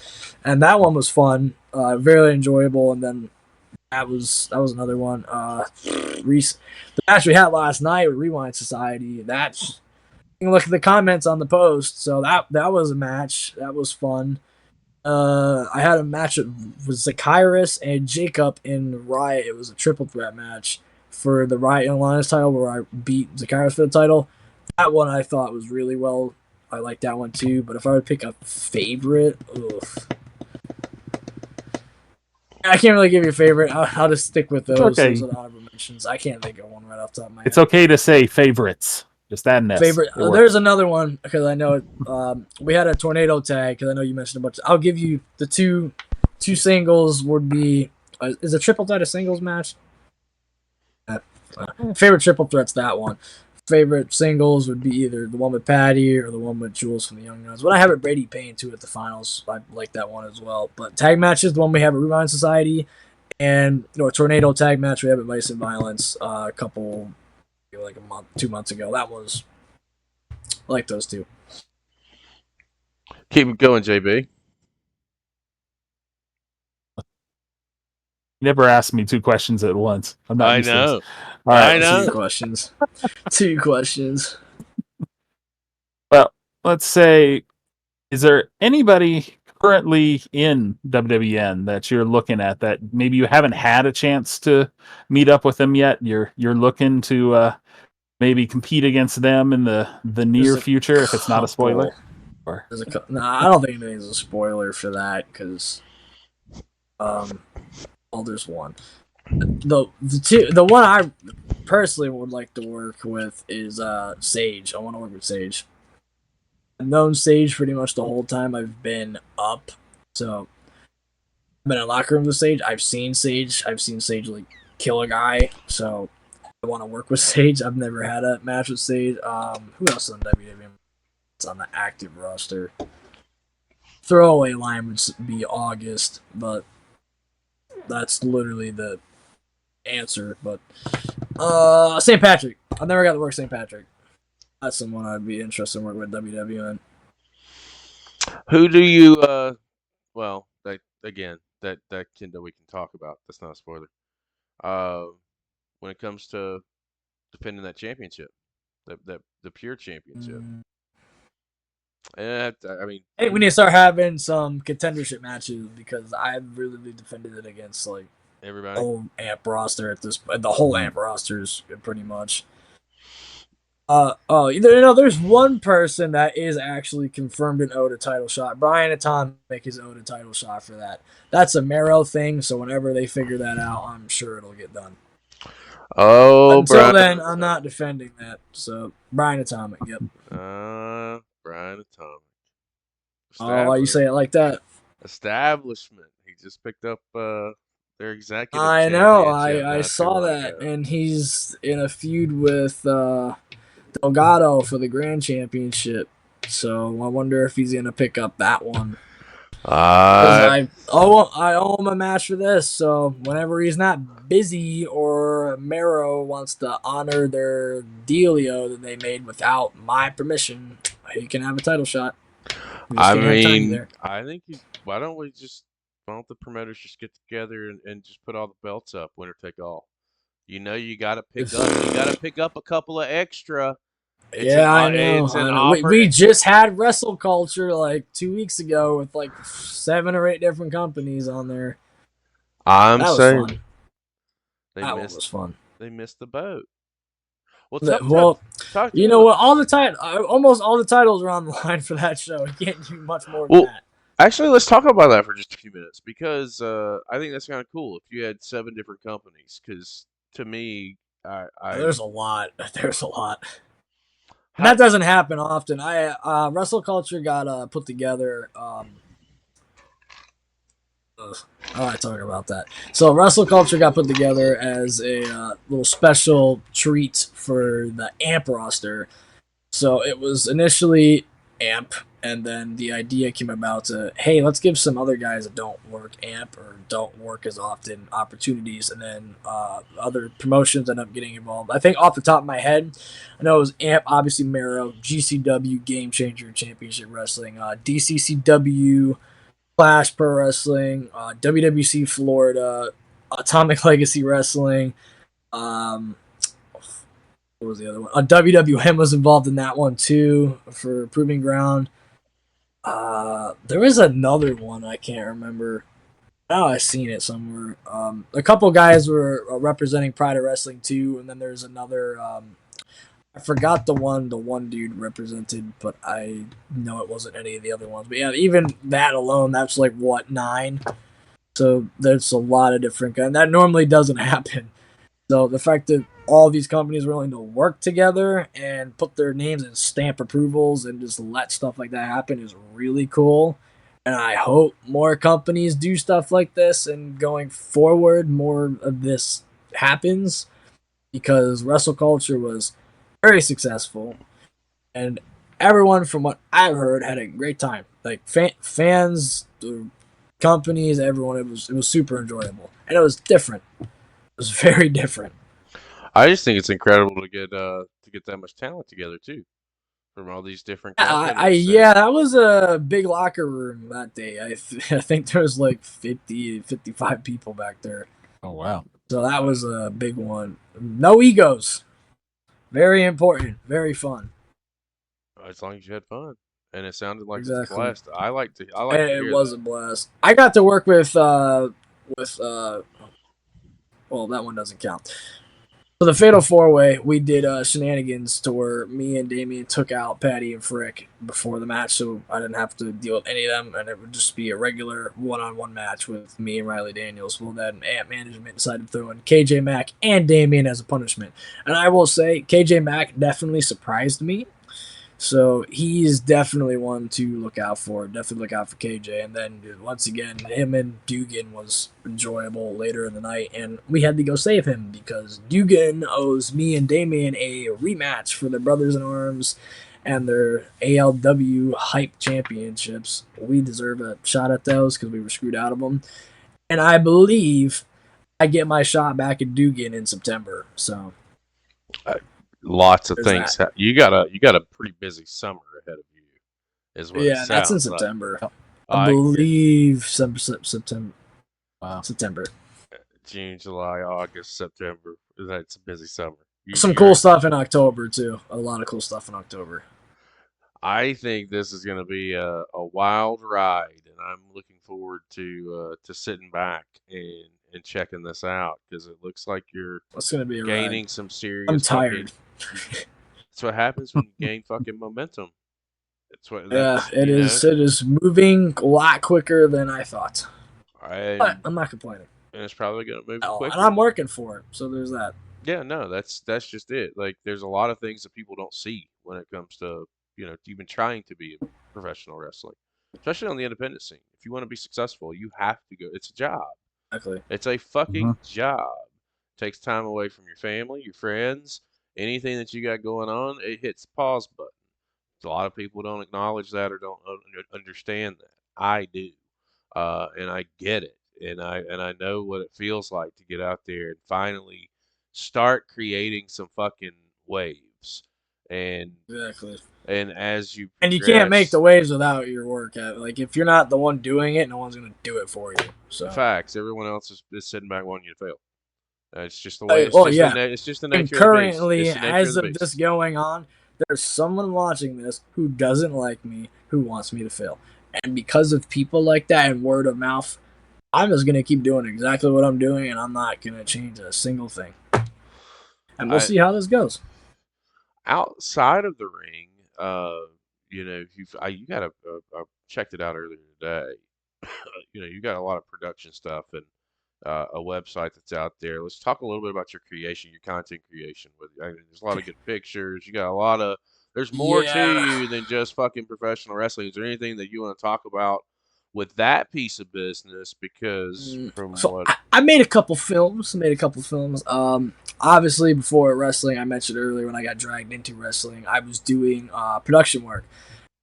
and that one was fun, very enjoyable. And then that was another one. The match we had last night with Rewind Society. That you can look at the comments on the post. So that was a match that was fun. I had a match with Zacchaeus and Jacob in Riot. It was a triple threat match for the Riot Alliance title where I beat Zacchaeus for the title. That one I thought was really well. I liked that one too. But if I would pick a favorite, I can't really give you a favorite. I'll just stick with those. Okay. Those are the honorable mentions. I can't think of one right off the top of my head. It's okay to say favorites. Just add an S. Favorite. There's another one because I know it. We had a tornado tag because I know you mentioned a bunch. I'll give you the two singles would be. Is a triple threat a singles match? Favorite triple threat's that one. Favorite singles would be either the one with Patty or the one with Jules from the Young Guns. When I have it Brady Payne too at the finals, I like that one as well. But tag matches, the one we have at Rewind Society, and a tornado tag match we have at Vice and Violence a couple. Like a month, 2 months ago. That was I like those two. Keep it going, JB. You never asked me 2 questions at once. I'm not. I know. All right, I know. 2 questions. 2 questions. Well, let's say, is there anybody currently in WWN that you're looking at that maybe you haven't had a chance to meet up with them yet? You're looking to maybe compete against them in the near future, if it's not a spoiler. Or I don't think anything's a spoiler for that because, there's one. The one I personally would like to work with is Sage. I want to work with Sage. I've known Sage pretty much the whole time I've been up. So I've been in locker room with Sage. I've seen Sage like kill a guy. So I want to work with Sage. I've never had a match with Sage. Who else on WWE? It's on the active roster. Throwaway line would be August, but that's literally the answer. But St. Patrick. I've never got to work St. Patrick. That's someone I'd be interested in working with WWN. Who do you? Well, that again, that we can talk about. That's not a spoiler. When it comes to defending that championship, the pure championship. And I mean, I think we need to start having some contendership matches because I've really defended it against like everybody. the whole AMP roster at this. The whole AMP rosters pretty much. There's one person that is actually confirmed an owed a title shot. Brian Atomic is owed a title shot for that. That's a Mero thing, so whenever they figure that out, I'm sure it'll get done. Oh, until then, I'm not defending that. So Brian Atomic, yep. Brian Atomic. Oh, why you say it like that? Establishment. He just picked up their executive. I know. I saw that, and he's in a feud with Delgado for the Grand Championship. So I wonder if he's gonna pick up that one. I owe him a match for this. So whenever he's not busy or Mero wants to honor their dealio that they made without my permission, he can have a title shot. I mean, I think why don't the promoters just get together and just put all the belts up, winner take all? You know, you got to pick up a couple of extra. I know. We just had Wrestle Culture like 2 weeks ago with like 7 or 8 different companies on there. That was saying that was fun. They missed the boat. You know what? Almost all the titles are on the line for that show. You can't do much more than that. Actually, let's talk about that for just a few minutes because I think that's kind of cool. If you had 7 different companies, because to me, there's a lot. There's a lot. And that doesn't happen often. Wrestle Culture got put together. I want to talk about that. So Wrestle Culture got put together as a little special treat for the AMP roster. So it was initially AMP, and then the idea came about to, hey, let's give some other guys that don't work AMP or don't work as often opportunities, and then other promotions end up getting involved. I think off the top of my head, I know it was AMP, obviously Mero, GCW, Game Changer Championship Wrestling, DCCW, Clash Pro Wrestling, WWC Florida, Atomic Legacy Wrestling, what was the other one? WWM was involved in that one too for Proving Ground. There was another one I can't remember. Oh, I seen it somewhere. A couple guys were representing Pride of Wrestling too, and then there's another. I forgot the one dude represented, but I know it wasn't any of the other ones. But yeah, even that alone, that's like 9. So there's a lot of different, and that normally doesn't happen. So the fact that all these companies are willing to work together and put their names and stamp approvals and just let stuff like that happen is really cool. And I hope more companies do stuff like this, and going forward, more of this happens because Wrestle Culture was very successful, and everyone, from what I've heard, had a great time. Like fans, companies, everyone. It was super enjoyable, and it was different. It was very different. I just think it's incredible to get that much talent together too, from all these different companies. That was a big locker room that day. I think there was like 50, 55 people back there. Oh wow! So that was a big one. No egos. Very important. Very fun. As long as you had fun, and it sounded like it was a blast. I like to it was a blast. I got to work with well, that one doesn't count. So the Fatal 4-Way, we did shenanigans to where me and Damien took out Patty and Frick before the match, so I didn't have to deal with any of them, and it would just be a regular one-on-one match with me and Riley Daniels. Well, then AMP management decided to throw in KJ Mack and Damien as a punishment. And I will say, KJ Mack definitely surprised me. So he's definitely one to look out for. Definitely look out for KJ. And then once again, him and Dugan was enjoyable later in the night, and we had to go save him because Dugan owes me and Damien a rematch for the Brothers in Arms and their ALW Hype Championships. We deserve a shot at those because we were screwed out of them. And I believe I get my shot back at Dugan in September. So Lots of There's things. that. You got a pretty busy summer ahead of you, is what it Yeah, that's in sounds like. September. Yep. I believe September. Wow. September. June, July, August, September. That's a busy summer. Some cool stuff in October too. A lot of cool stuff in October. I think this is going to be a wild ride, and I'm looking forward to sitting back and checking this out because it looks like you're It's gonna be a gaining ride. some serious. I'm tired. That's what happens when you gain fucking momentum. That's what. Yeah, That's, it is. It is moving a lot quicker than I thought. But I'm not complaining. And it's probably going to move Oh, quicker. and I'm working for it, so there's that. Yeah, no, that's just it. Like, there's a lot of things that people don't see when it comes to even trying to be a professional wrestling, especially on the independent scene. If you want to be successful, you have to go. It's a job. Exactly. It's a fucking job. Takes time away from your family, your friends, anything that you got going on. It hits the pause button. A lot of people don't acknowledge that or don't understand that. I do, and I get it, and I know what it feels like to get out there and finally start creating some fucking waves. And Exactly. and as you And you can't make the progress, waves without your work. Like if you're not the one doing it, no one's gonna do it for you. So facts, everyone else is sitting back wanting you to fail. It's just the way. It's just the And nature of the beast. currently, It's the nature as of the of this beast. going on, there's someone watching this who doesn't like me, who wants me to fail. And because of people like that and word of mouth, I'm just gonna keep doing exactly what I'm doing, and I'm not gonna change a single thing. And we'll I see how this goes. outside of the ring, you got I checked it out earlier today. You got a lot of production stuff and a website that's out there. Let's talk a little bit about your creation, your content creation. There's a lot of good pictures. You got a lot of. There's more to Yeah. you than just fucking professional wrestling. Is there anything that you want to talk about with that piece of business? Because from So what I made a couple films. Obviously before wrestling, I mentioned earlier when I got dragged into wrestling, I was doing production work.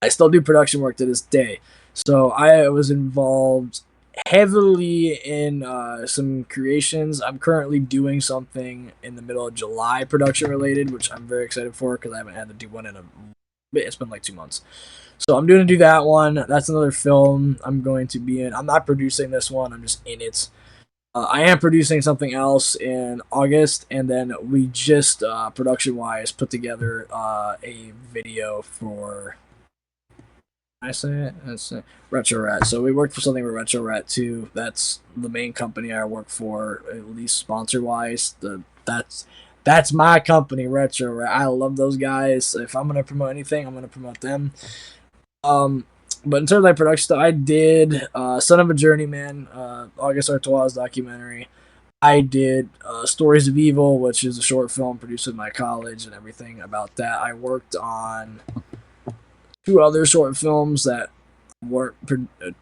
I still do production work to this day. So I was involved heavily in some creations. I'm currently doing something in the middle of July, production related, which I'm very excited for because I haven't had to do one in a bit. It's been like 2 months. So I'm going to do that one. That's another film I'm going to be in. I'm not producing this one. I'm just in it. I am producing something else in August, and then we just production-wise put together a video for. I say it. That's Retro Rat. So we worked for something with Retro Rat too. That's the main company I work for, at least sponsor-wise. That's my company, Retro Rat. I love those guys. If I'm gonna promote anything, I'm gonna promote them. But in terms of like production stuff, I did Son of a Journeyman, August Artois documentary. I did Stories of Evil, which is a short film produced at my college and everything about that. I worked on 2 other short films that weren't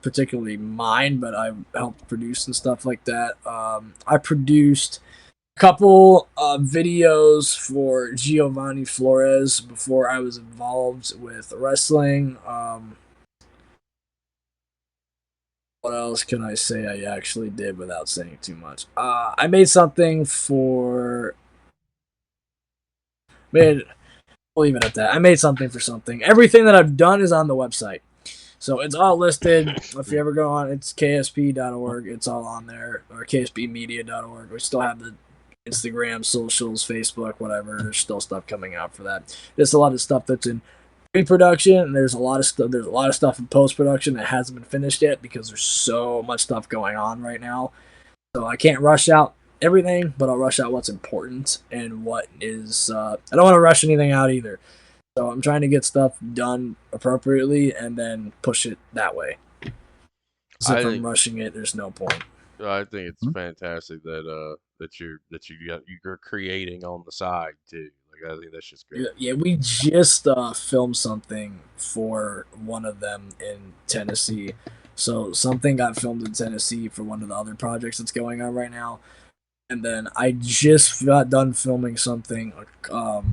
particularly mine, but I helped produce and stuff like that. I produced a couple videos for Giovanni Flores before I was involved with wrestling. What else can I say I actually did without saying too much? I made something for. We'll leave it at that. I made something for something. Everything that I've done is on the website. So it's all listed. If you ever go on, it's ksp.org. It's all on there. Or kspmedia.org. We still have the Instagram, socials, Facebook, whatever. There's still stuff coming out for that. There's a lot of stuff that's in pre-production, and there's a lot of stuff. There's a lot of stuff in post-production that hasn't been finished yet because there's so much stuff going on right now. So I can't rush out everything, but I'll rush out what's important and what is. I don't want to rush anything out either. So I'm trying to get stuff done appropriately and then push it that way. So if I'm rushing it, there's no point. I think it's fantastic that you're creating on the side too. Like, I think that's just great. Yeah, we just filmed something for one of them in Tennessee. So something got filmed in Tennessee for one of the other projects that's going on right now. And then I just got done filming something about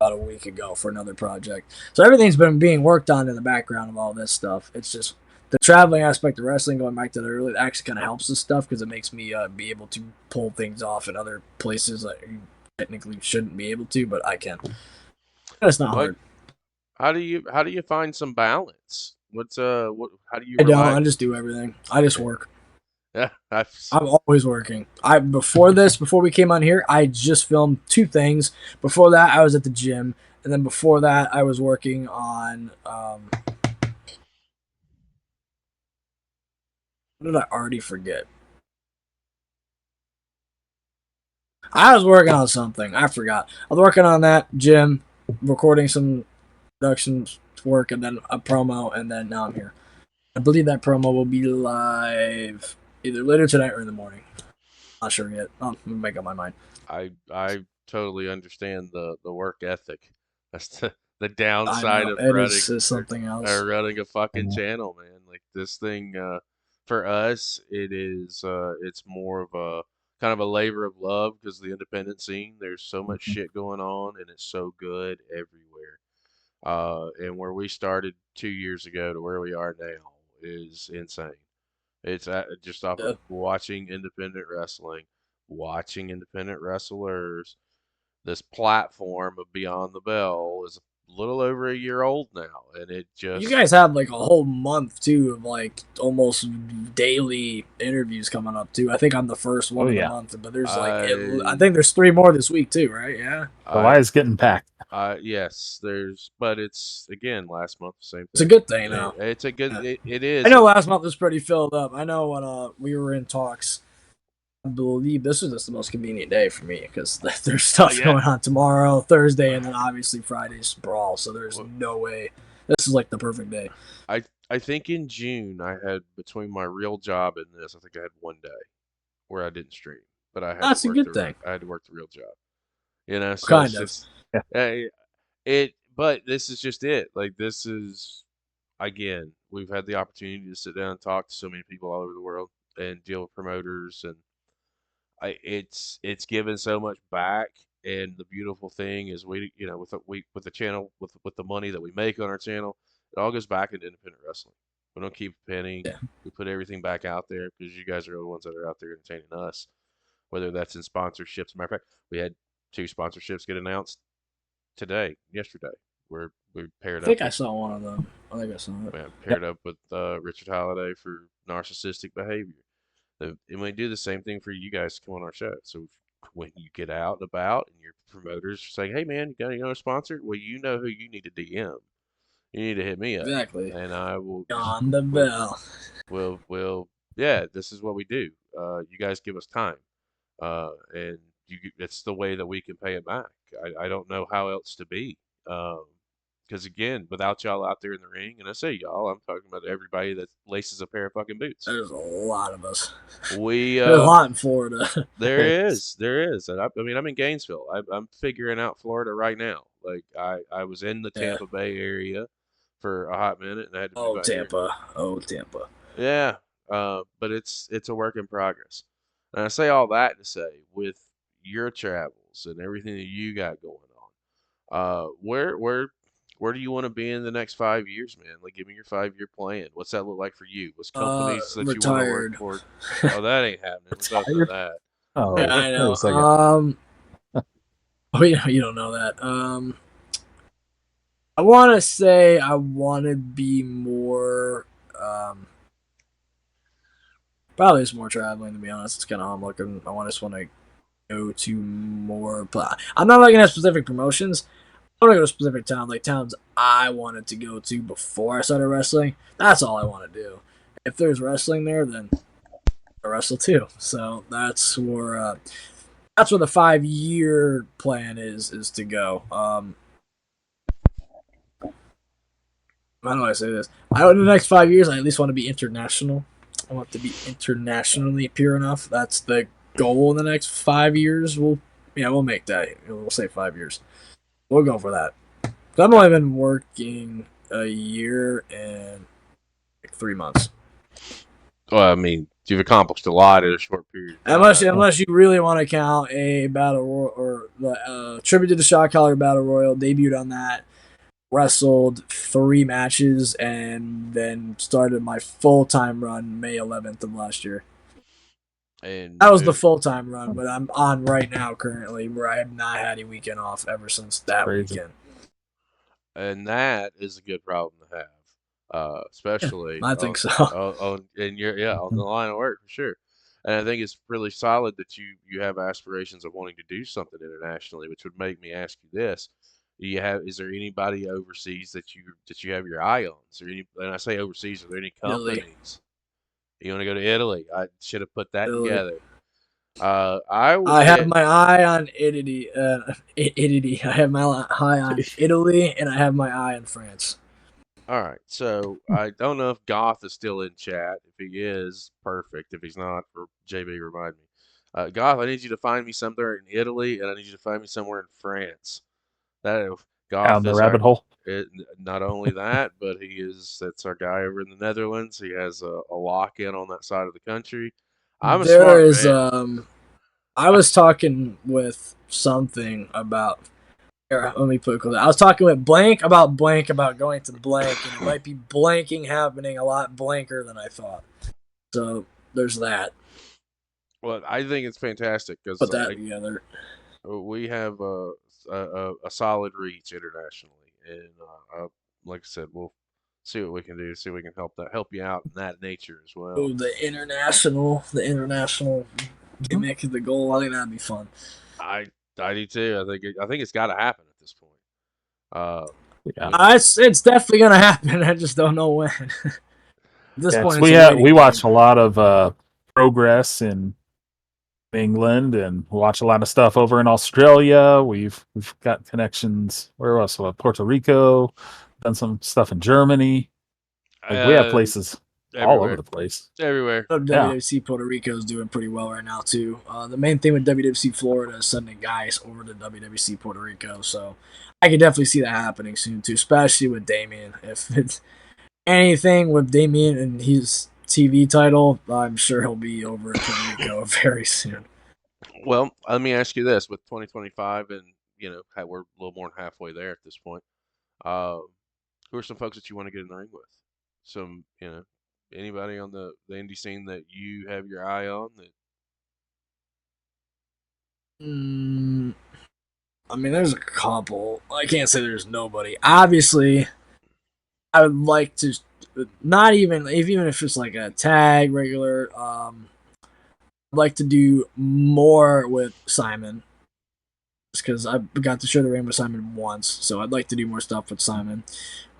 a week ago for another project. So everything's been being worked on in the background of all this stuff. It's just the traveling aspect of wrestling, going back to that earlier, actually kind of helps this stuff because it makes me be able to pull things off in other places. Like technically shouldn't be able to, but I can. It's not hard. How do you find some balance? How do you I don't. remind? I just do everything. I just work. Yeah, I'm always working. Before we came on here, I just filmed 2 things. Before that, I was at the gym, and then before that, I was working on. What did I already forget? I was working on something. I forgot. I was working on that gym, recording some production work, and then a promo, and then now I'm here. I believe that promo will be live either later tonight or in the morning. Not sure yet. I'll make up my mind. I totally understand the work ethic. That's the downside of It is something else. running a fucking channel, man. Like this thing, for us, it's more of a kind of a labor of love because the independent scene, there's so much shit going on and it's so good everywhere. And where we started 2 years ago to where we are now is insane. It's just off of watching independent wrestling, watching independent wrestlers. This platform of Beyond the Bell is a little over a year old now, and it just You guys have like a whole month too of like almost daily interviews coming up too. I think I'm the first one of the month, but there's I think there's 3 more this week too, right? Yeah. The line's getting packed. Yes, but it's again last month the same thing. It's a good thing though. It's a good. It is. I know last month was pretty filled up. I know when we were in talks. I believe this is just the most convenient day for me because there's stuff going on tomorrow, Thursday, and then obviously Friday's brawl. So there's no way. This is like the perfect day. I think in June I had between my real job and this, I think I had 1 day where I didn't stream, but I had that's a good thing. I had to work the real job, you know. So kind it's of. Just, but this is just it. Like this is again, we've had the opportunity to sit down and talk to so many people all over the world and deal with promoters and. It's given so much back, and the beautiful thing is with the channel with the money that we make on our channel, it all goes back into independent wrestling. We don't keep a penny. Yeah. We put everything back out there because you guys are the ones that are out there entertaining us. Whether that's in sponsorships. As a matter of fact, we had 2 sponsorships get announced yesterday. We paired up. I think I saw one of them. I think I saw it. We paired up with Richard Holiday for narcissistic behavior. And we do the same thing for you guys to come on our show. So when you get out and about and your promoters are saying, hey, man, you got another sponsor? Well, you know who you need to DM. You need to hit me up. Exactly. And I will. On the bell. Yeah, this is what we do. You guys give us time. And it's the way that we can pay it back. I don't know how else to be. Because again, without y'all out there in the ring, and I say y'all, I'm talking about everybody that laces a pair of fucking boots. There's a lot of us. There's a lot in Florida. there is, and I mean, I'm in Gainesville. I'm figuring out Florida right now. Like I was in the Tampa Bay area for a hot minute, and I had to move out here. Tampa. Yeah, but it's a work in progress. And I say all that to say, with your travels and everything that you got going on, where do you want to be in the next 5 years, man? Like, give me your 5-year plan. What's that look like for you? What's companies that you want to work for? Oh, that ain't happening. What's up with that? Oh, yeah, I know. You don't know that. I want to say I want to be more. Probably just more traveling, to be honest. It's kind of how I'm looking. I just want to go to more. I'm not looking at specific promotions. I want to go to specific towns, like towns I wanted to go to before I started wrestling. That's all I want to do. If there's wrestling there, then I wrestle too. So that's where the 5-year plan is to go. How do I say this? In the next 5 years, I at least want to be international. I want to be internationally pure enough. That's the goal in the next 5 years. We'll make that. We'll say 5 years. We'll go for that. I've only been working a year and 3 months. Well, I mean, you've accomplished a lot in a short period. Unless you really want to count a battle royal or the tribute to the Shot Collar Battle Royal, debuted on that, wrestled 3 matches, and then started my full-time run May 11th of last year. And That was the full-time run, but I'm on right now currently where I have not had a weekend off ever since that Crazy. weekend. and that is a good problem to have, especially I think so. on on the line of work for sure. And I think it's really solid that you have aspirations of wanting to do something internationally, which would make me ask you this: is there anybody overseas that you have your eye on? Is there any? And I say overseas, are there any Italy. companies you want to go to Italy? I should have put that Italy. together. I will I have get. my eye on Italy. Italy. I have my eye on Italy, and I have my eye on France. All right, so I don't know if Goth is still in chat. If he is, perfect. If he's not, for JB, remind me. Goth, I need you to find me somewhere in Italy, and I need you to find me somewhere in France. That Down Goth the is rabbit hole. not only that, but that's our guy over in the Netherlands. He has a lock in on that side of the country. I'm a There smart is man. I was talking with something about. Here, let me put it close. I was talking with blank about going to blank, and it might be blanking happening a lot blanker than I thought. So there's that. Well, I think it's fantastic because Put that together. we have a solid reach internationally, and like I said, we'll see what we can do. See if we can help you out in that nature as well. Oh, the international gimmick, the goal. I think that'd be fun. I do too. I think it's got to happen at this point. Yeah. It's definitely gonna happen. I just don't know when. At this point, we watch a lot of progress in England, and we watch a lot of stuff over in Australia. We've got connections. Where else? Puerto Rico. Done some stuff in Germany. Like, we have places all over the place. Everywhere. WWC Puerto Rico is doing pretty well right now too. The main thing with WWC Florida is sending guys over to WWC Puerto Rico, so I can definitely see that happening soon too, especially with Damien. If it's anything with Damien and his TV title, I'm sure he'll be over in Puerto Rico very soon. Well, let me ask you this: with 2025, and we're a little more than halfway there at this point. Who are some folks that you want to get in the ring with? Some, anybody on the indie scene that you have your eye on that. I mean, there's a couple. I can't say there's nobody. Obviously, I would like to, not even if it's like a tag regular. I'd like to do more with Simon, just because I got to share the ring with Simon once, so I'd like to do more stuff with Simon.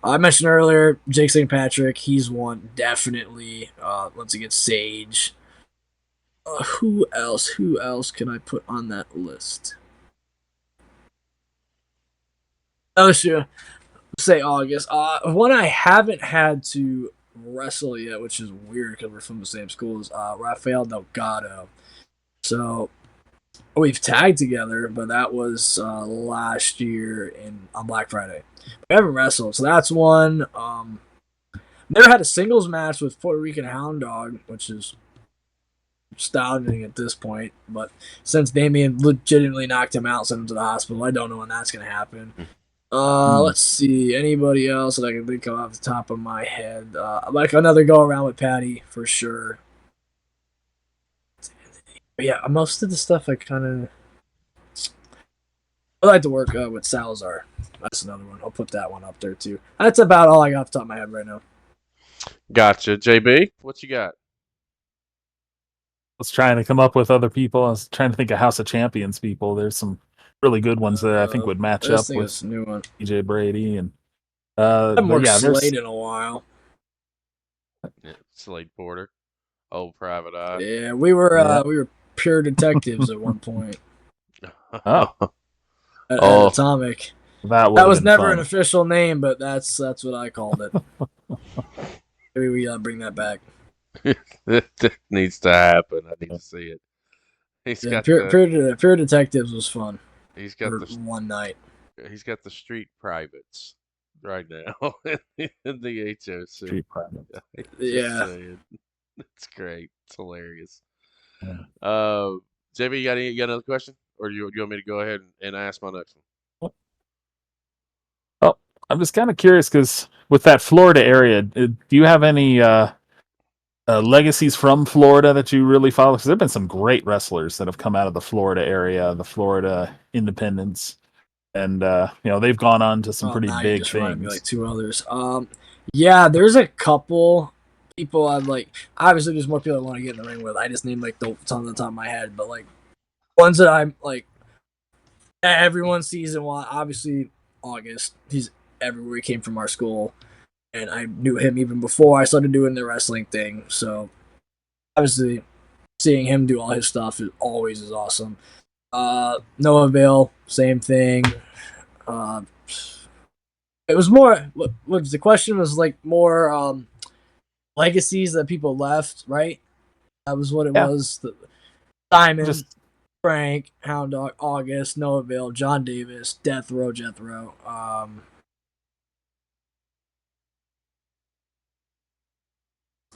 I mentioned earlier Jake St. Patrick. He's one definitely. Once he gets Sage. Who else? Who else can I put on that list? Oh, sure. Say August. One I haven't had to wrestle yet, which is weird because we're from the same school, is Rafael Delgado. So we've tagged together, but that was last year on Black Friday. We haven't wrestled, so that's one. Never had a singles match with Puerto Rican Hound Dog, which is astounding at this point. But since Damien legitimately knocked him out, sent him to the hospital, I don't know when that's going to happen. Let's see. Anybody else that I can think of off the top of my head? Like another go around with Patty for sure. But yeah, most of the stuff I like to work with Salazar. That's another one. I'll put that one up there too. That's about all I got off the top of my head right now. Gotcha. JB, what you got? I was trying to come up with other people. I was trying to think of House of Champions people. There's some really good ones that I think would match up with new one. TJ Brady and I haven't worked Slade in a while. Yeah, Slade Porter, old Private Eye. Yeah, we were pure detectives at one point. Oh. At Atomic. That was never fun. an official name, but that's what I called it. Maybe we bring that back. That needs to happen. I need to see it. Pure Detectives was fun. He's got one night. He's got the street privates right now in the HOC. Street privates. Yeah, it's great. It's hilarious. Yeah. JB, you got another question, or do you want me to go ahead and ask my next one? Well, I'm just kind of curious because with that Florida area, do you have any legacies from Florida that you really follow? Because there've been some great wrestlers that have come out of the Florida area, the Florida Independents, and they've gone on to some pretty Now you big just reminded me things. like two others. Yeah, there's a couple people I'd like. Obviously, there's more people I want to get in the ring with. I just named like the on the top of my head, but like ones that I'm like everyone sees and want. Obviously, August. He's everywhere. He came from our school, and I knew him even before I started doing the wrestling thing. So obviously, seeing him do all his stuff is always is awesome. Noah Vale, same thing. It was more. What the question was like more legacies that people left, right? That was what it was. Simon, Frank, Hound Dog, August, Noah Vale, John Davis, Jethro.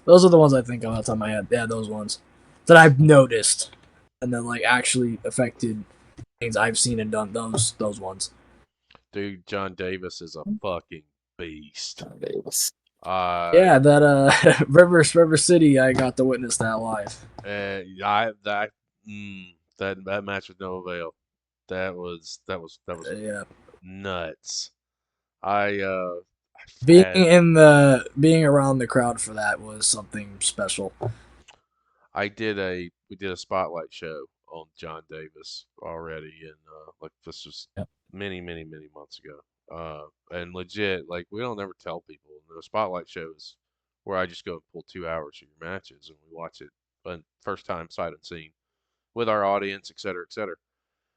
Those are the ones I think of off the top of my head. Yeah, those ones that I've noticed, and then like actually affected things I've seen and done. Those ones. Dude, John Davis is a fucking beast. John Davis. Yeah, that River City, I got to witness that live. That match with Noah Vale, that was Yeah. nuts. Being around the crowd for that was something special. we did a spotlight show on John Davis already, and like this was many months ago. And legit, like we don't ever tell people. The spotlight shows where I just go and pull 2 hours of your matches and we watch it, but first time sight unseen with our audience, et cetera, et cetera.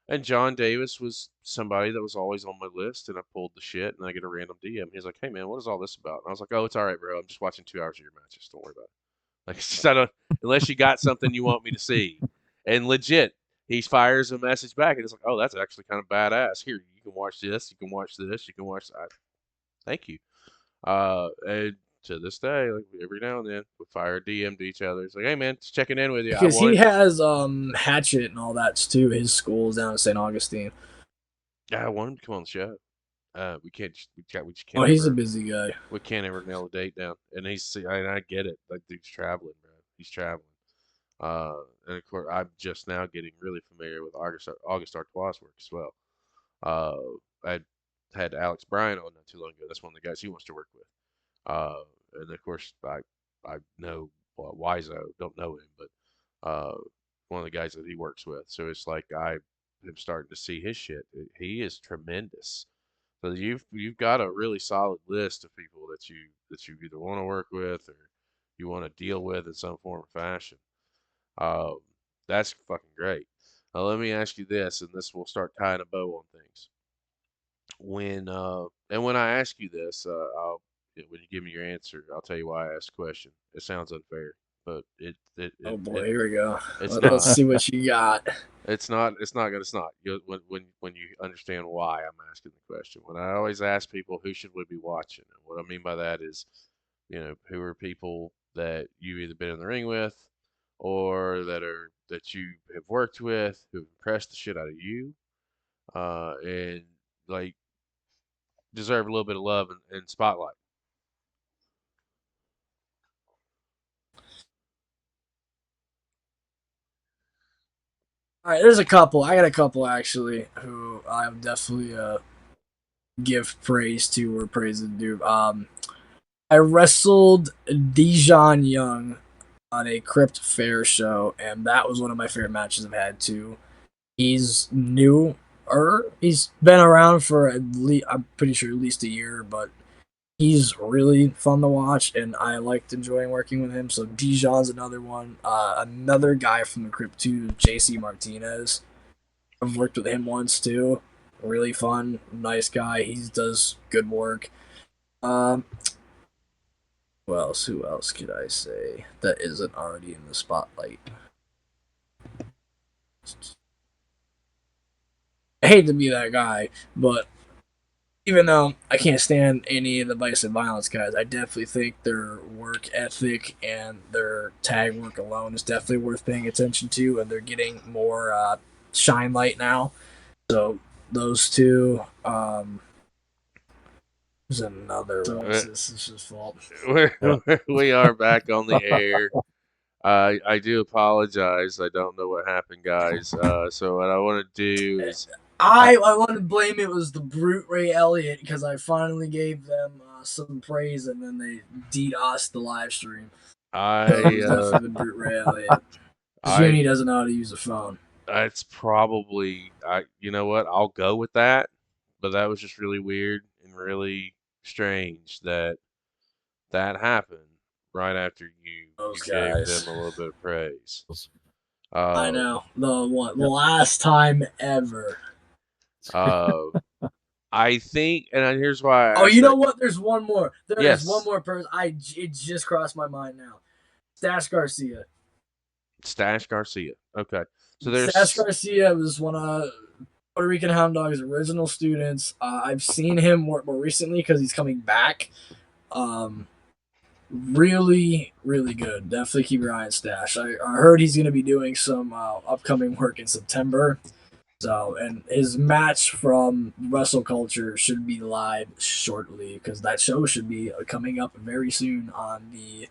And John Davis was somebody that was always on my list, and I pulled the shit, and I get a random DM. He's like, "Hey man, what is all this about?" And I was like, "Oh, it's all right, bro. I'm just watching 2 hours of your matches. Don't worry about it. Like, it's just, I don't, unless you got something you want me to see." And legit, he fires a message back, and it's like, "Oh, that's actually kind of badass. Here, you can watch this. You can watch this. You can watch that." Thank you. And to this day, like every now and then, we fire a DM to each other. It's like, "Hey man, just checking in with you." Because he has Hatchet and all that too. His school's down in St. Augustine. Yeah, I want him to come on the show. We just can't. Oh, he's a busy guy. We can't ever nail a date down, and I get it. Like dude's traveling, bro. He's traveling. And of course, I'm just now getting really familiar with August Artois' work as well. I had Alex Bryan on not too long ago. That's one of the guys he wants to work with. And of course, I know Wizo, don't know him, but one of the guys that he works with. So it's like I am starting to see his shit. He is tremendous. So you've got a really solid list of people that you either want to work with or you want to deal with in some form or fashion. That's fucking great. Now let me ask you this, and this will start tying a bow on things. When I ask you this, when you give me your answer, I'll tell you why I asked the question. It sounds unfair, but Oh boy, here we go. Let's see what you got. It's not. When you understand why I'm asking the question. When I always ask people who should we be watching, and what I mean by that is, who are people that you've either been in the ring with, or that you have worked with, who impressed the shit out of you, and like deserve a little bit of love and spotlight. All right, there's a couple. I got a couple actually who I'll definitely give praise to or praise and do. I wrestled Dijon Young on a Crypt Fair show, and that was one of my favorite matches I've had too. He's new, or he's been around for I'm pretty sure at least a year, but he's really fun to watch, and I liked enjoying working with him. So Dijon's another one. Another guy from the Crypt 2, JC Martinez. I've worked with him once too. Really fun, nice guy. He does good work. Who else could I say that isn't already in the spotlight? I hate to be that guy, but even though I can't stand any of the Vice and Violence guys, I definitely think their work ethic and their tag work alone is definitely worth paying attention to, and they're getting more shine light now. So those two. There's another racist fault. We are back on the air. I do apologize. I don't know what happened, guys. So what I want to do is I want to blame it was the brute Ray Elliott because I finally gave them some praise and then they DDoSed the live stream. It was definitely the brute Ray Elliott. Juni doesn't know how to use a phone. It's probably you know what? I'll go with that. But that was just really weird and really strange that happened right after you gave them a little bit of praise. I know the last time ever. I think, and here's why. You know what? There's one more. There's one Yes. more person. It just crossed my mind now. Stash Garcia. Stash Garcia. Okay, so there's Stash Garcia was one of Puerto Rican Hound Dog's original students. I've seen him more recently because he's coming back. Really, really good. Definitely keep your eye on Stash. I heard he's going to be doing some upcoming work in September. So, and his match from Wrestle Culture should be live shortly because that show should be coming up very soon on the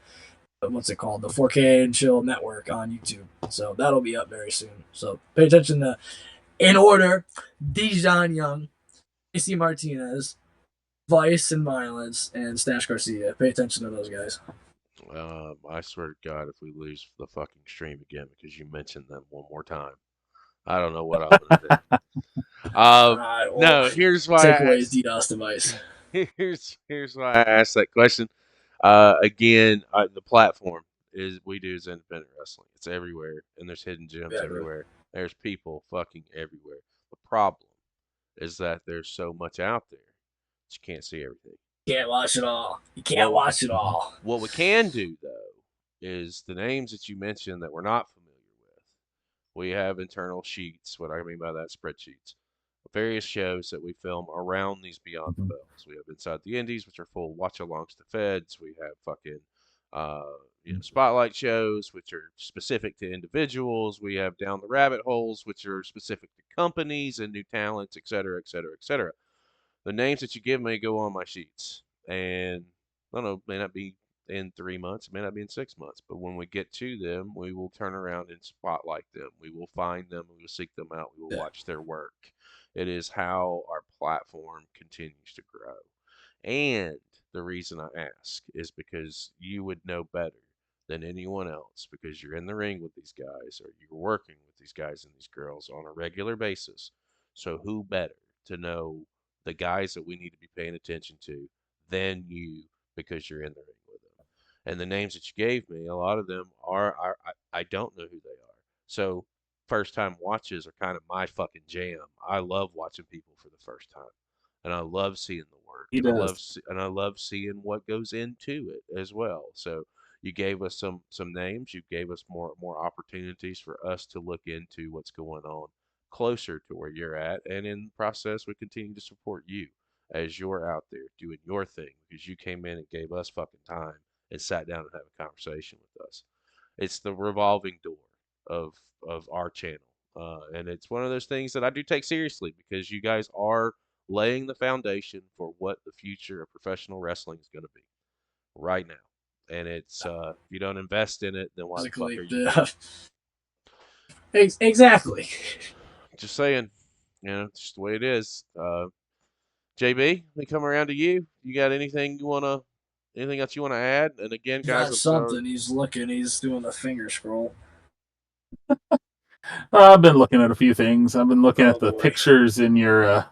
what's it called, the 4K and Chill Network on YouTube. So that'll be up very soon. So pay attention to, in order, Dijon Young, AC Martinez, Vice and Violence, and Stash Garcia. Pay attention to those guys. I swear to God, if we lose the fucking stream again because you mentioned them one more time, I don't know what I'm gonna do. No, here's why. Take away his DDoS device. Here's why I asked that question. Again, the platform we do is independent wrestling. It's everywhere, and there's hidden gems everywhere. There's people fucking everywhere. The problem is that there's so much out there that you can't see everything. Can't watch it all. You can't watch it all. What we can do though is the names that you mentioned that we're not familiar with. We have internal sheets. What I mean by that, spreadsheets. Various shows that we film around these Beyond the Bells. We have Inside the Indies, which are full watch-alongs to feds. We have fucking spotlight shows, which are specific to individuals. We have Down the Rabbit Holes, which are specific to companies and new talents, et cetera, et cetera, et cetera. The names that you give me go on my sheets, and I don't know, it may not be in 3 months, it may not be in 6 months, but when we get to them, we will turn around and spotlight them. We will find them, we will seek them out, we will watch their work. It is how our platform continues to grow. And the reason I ask is because you would know better than anyone else because you're in the ring with these guys or you're working with these guys and these girls on a regular basis. So who better to know the guys that we need to be paying attention to than you because you're in the ring with them. And the names that you gave me, a lot of them I don't know who they are. So first time watches are kind of my fucking jam. I love watching people for the first time. And I love seeing the work. I love seeing what goes into it as well. So you gave us some names, you gave us more opportunities for us to look into what's going on closer to where you're at, and in the process we continue to support you as you're out there doing your thing because you came in and gave us fucking time and sat down and had a conversation with us. It's the revolving door of our channel, and it's one of those things that I do take seriously because you guys are laying the foundation for what the future of professional wrestling is going to be right now. And it's if you don't invest in it, then why the fuck are you? Exactly. Just saying, it's just the way it is. JB, we come around to you. You got anything else you wanna add? And again, guys, He's looking. He's doing the finger scroll. I've been looking at a few things. I've been looking at the pictures in your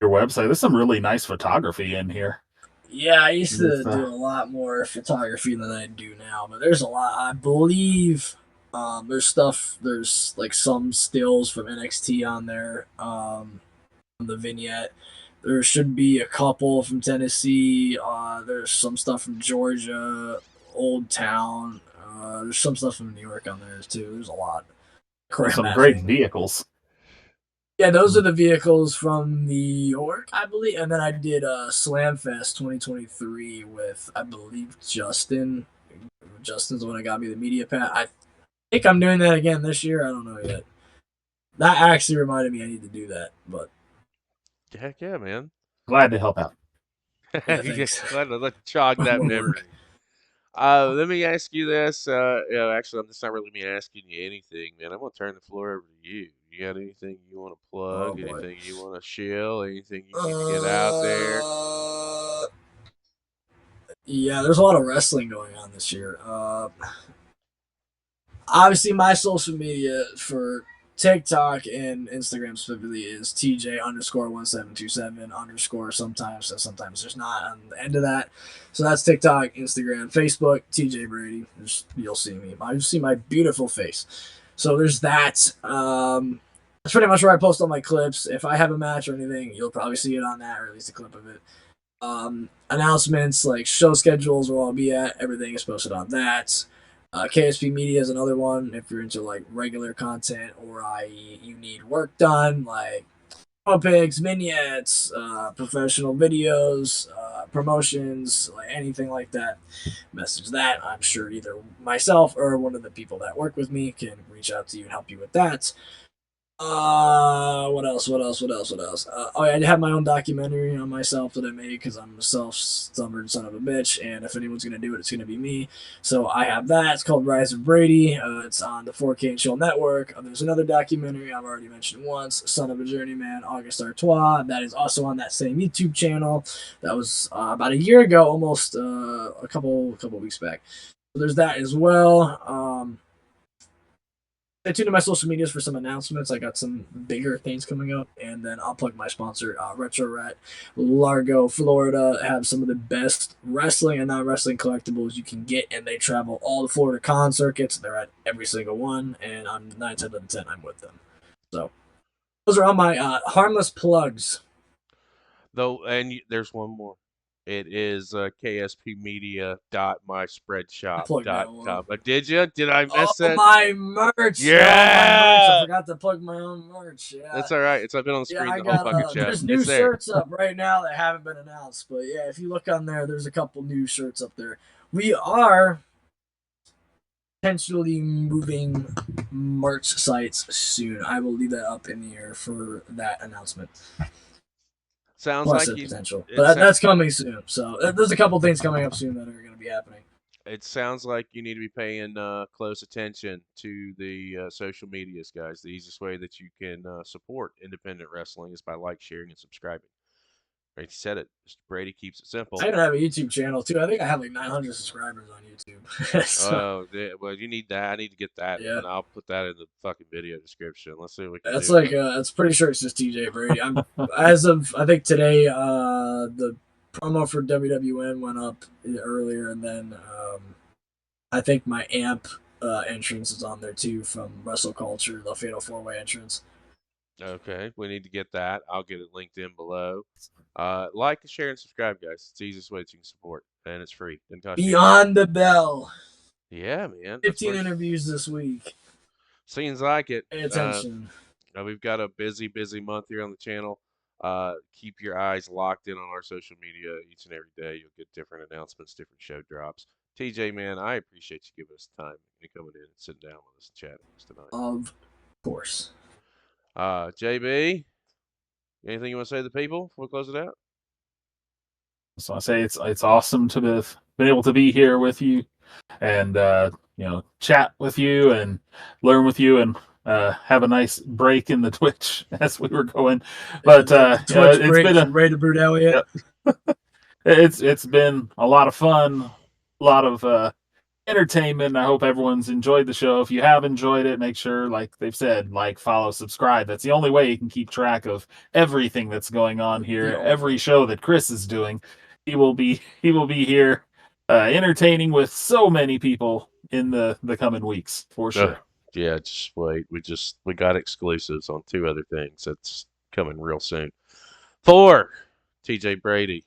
website. There's some really nice photography in here. Yeah, I used to do a lot more photography than I do now, but there's a lot. I believe there's like some stills from NXT on there, on the vignette. There should be a couple from Tennessee. There's some stuff from Georgia, Old Town. There's some stuff from New York on there too. There's a lot. There's some great vehicles. Yeah, those are the vehicles from New York, I believe. And then I did Slamfest 2023 with, I believe, Justin. Justin's the one that got me the media pass. I think I'm doing that again this year. I don't know yet. That actually reminded me I need to do that. But heck yeah, man. Glad to help out. Yeah, thanks. Let's jog that More memory. work. Let me ask you this. Actually, I'm just not really asking you anything, man. I'm gonna turn the floor over to you. You got anything you want to Oh plug? boy. Anything you want to shill? Anything you need to get out there? Yeah, there's a lot of wrestling going on this year. Obviously, my social media for TikTok and Instagram specifically is TJ_1727_ sometimes there's not on the end of that. So that's TikTok, Instagram, Facebook, TJ Brady. You'll see me. You'll see my beautiful face. So there's that. That's pretty much where I post all my clips. If I have a match or anything, you'll probably see it on that, or at least a clip of it. Announcements like show schedules where I'll be at. Everything is posted on that. KSP Media is another one if you're into like regular content, or i.e. you need work done like pics, vignettes, professional videos, promotions, like anything like that. Message that. I'm sure either myself or one of the people that work with me can reach out to you and help you with that. What else? Oh, yeah, I have my own documentary on myself that I made because I'm a self-stubborn son of a bitch, and if anyone's gonna do it, it's gonna be me. So I have that. It's called Rise of Brady. It's on the 4K and Chill Network. There's another documentary I've already mentioned once, Son of a Journeyman, August Artois. That is also on that same YouTube channel. That was about a year ago, almost a couple weeks back. So there's that as well. Stay tuned to my social medias for some announcements. I got some bigger things coming up, and then I'll plug my sponsor, Retro Rat, Largo, Florida. Have some of the best wrestling and non-wrestling collectibles you can get, and they travel all the Florida con circuits. They're at every single one, and I'm 9 10 out of 10. I'm with them. So those are all my harmless plugs. Though, and there's one more. It is kspmedia.myspreadshop.com. Did you? Did I miss Oh, it? my merch! Yeah! I forgot to plug my own merch. Yeah. That's all right. I've been on the screen I the whole got fucking show. there's new It's there. shirts up right now that haven't been announced, but yeah, if you look on there, there's a couple new shirts up there. We are potentially moving merch sites soon. I will leave that up in the air for that announcement. Sounds Plus like the you. potential, but that's coming soon. So there's a couple things coming up soon that are going to be happening. It sounds like you need to be paying close attention to the social medias, guys. The easiest way that you can support independent wrestling is by sharing, and subscribing. Right, you said it. Mr. Brady keeps it simple. I even have a YouTube channel too. I think I have like 900 subscribers on YouTube. Oh, well, you need that. I need to get that, Yeah. and I'll put that in the fucking video description. Let's see what we can That's do. like it's pretty sure it's just TJ Brady. I'm as of I think today, the promo for WWN went up earlier, and then I think my AMP entrance is on there too from Wrestle Culture, the Fatal 4-Way entrance. Okay, we need to get that. I'll get it linked in below. Like, share, and subscribe, guys. It's the easiest way that you can support, and it's free. Doesn't cost you Beyond the Bell. Yeah, man. 15 interviews this week. Seems like it. Pay attention. We've got a busy month here on the channel. Keep your eyes locked in on our social media each and every day. You'll get different announcements, different show drops. TJ, man, I appreciate you giving us time and coming in and sitting down with us and chatting with us tonight. Of course. JB, anything you want to say to the people before we close it out? So I say it's awesome to have been able to be here with you and chat with you and learn with you and have a nice break in the Twitch as we were going. But it's been ready to brew out yet. It's been a lot of fun, a lot of entertainment. I hope everyone's enjoyed the show. If you have enjoyed it, make sure, like they've said, follow, subscribe. That's the only way you can keep track of everything that's going on here. Every show that Chris is doing, he will be here entertaining with so many people in the coming weeks for sure. Yeah, just wait. We got exclusives on 2 other things that's coming real soon. For TJ Brady,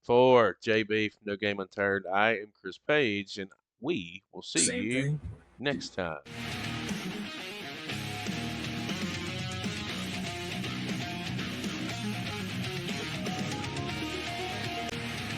for JB from No Game Unturned, I am Chris Page, and we will see you next time.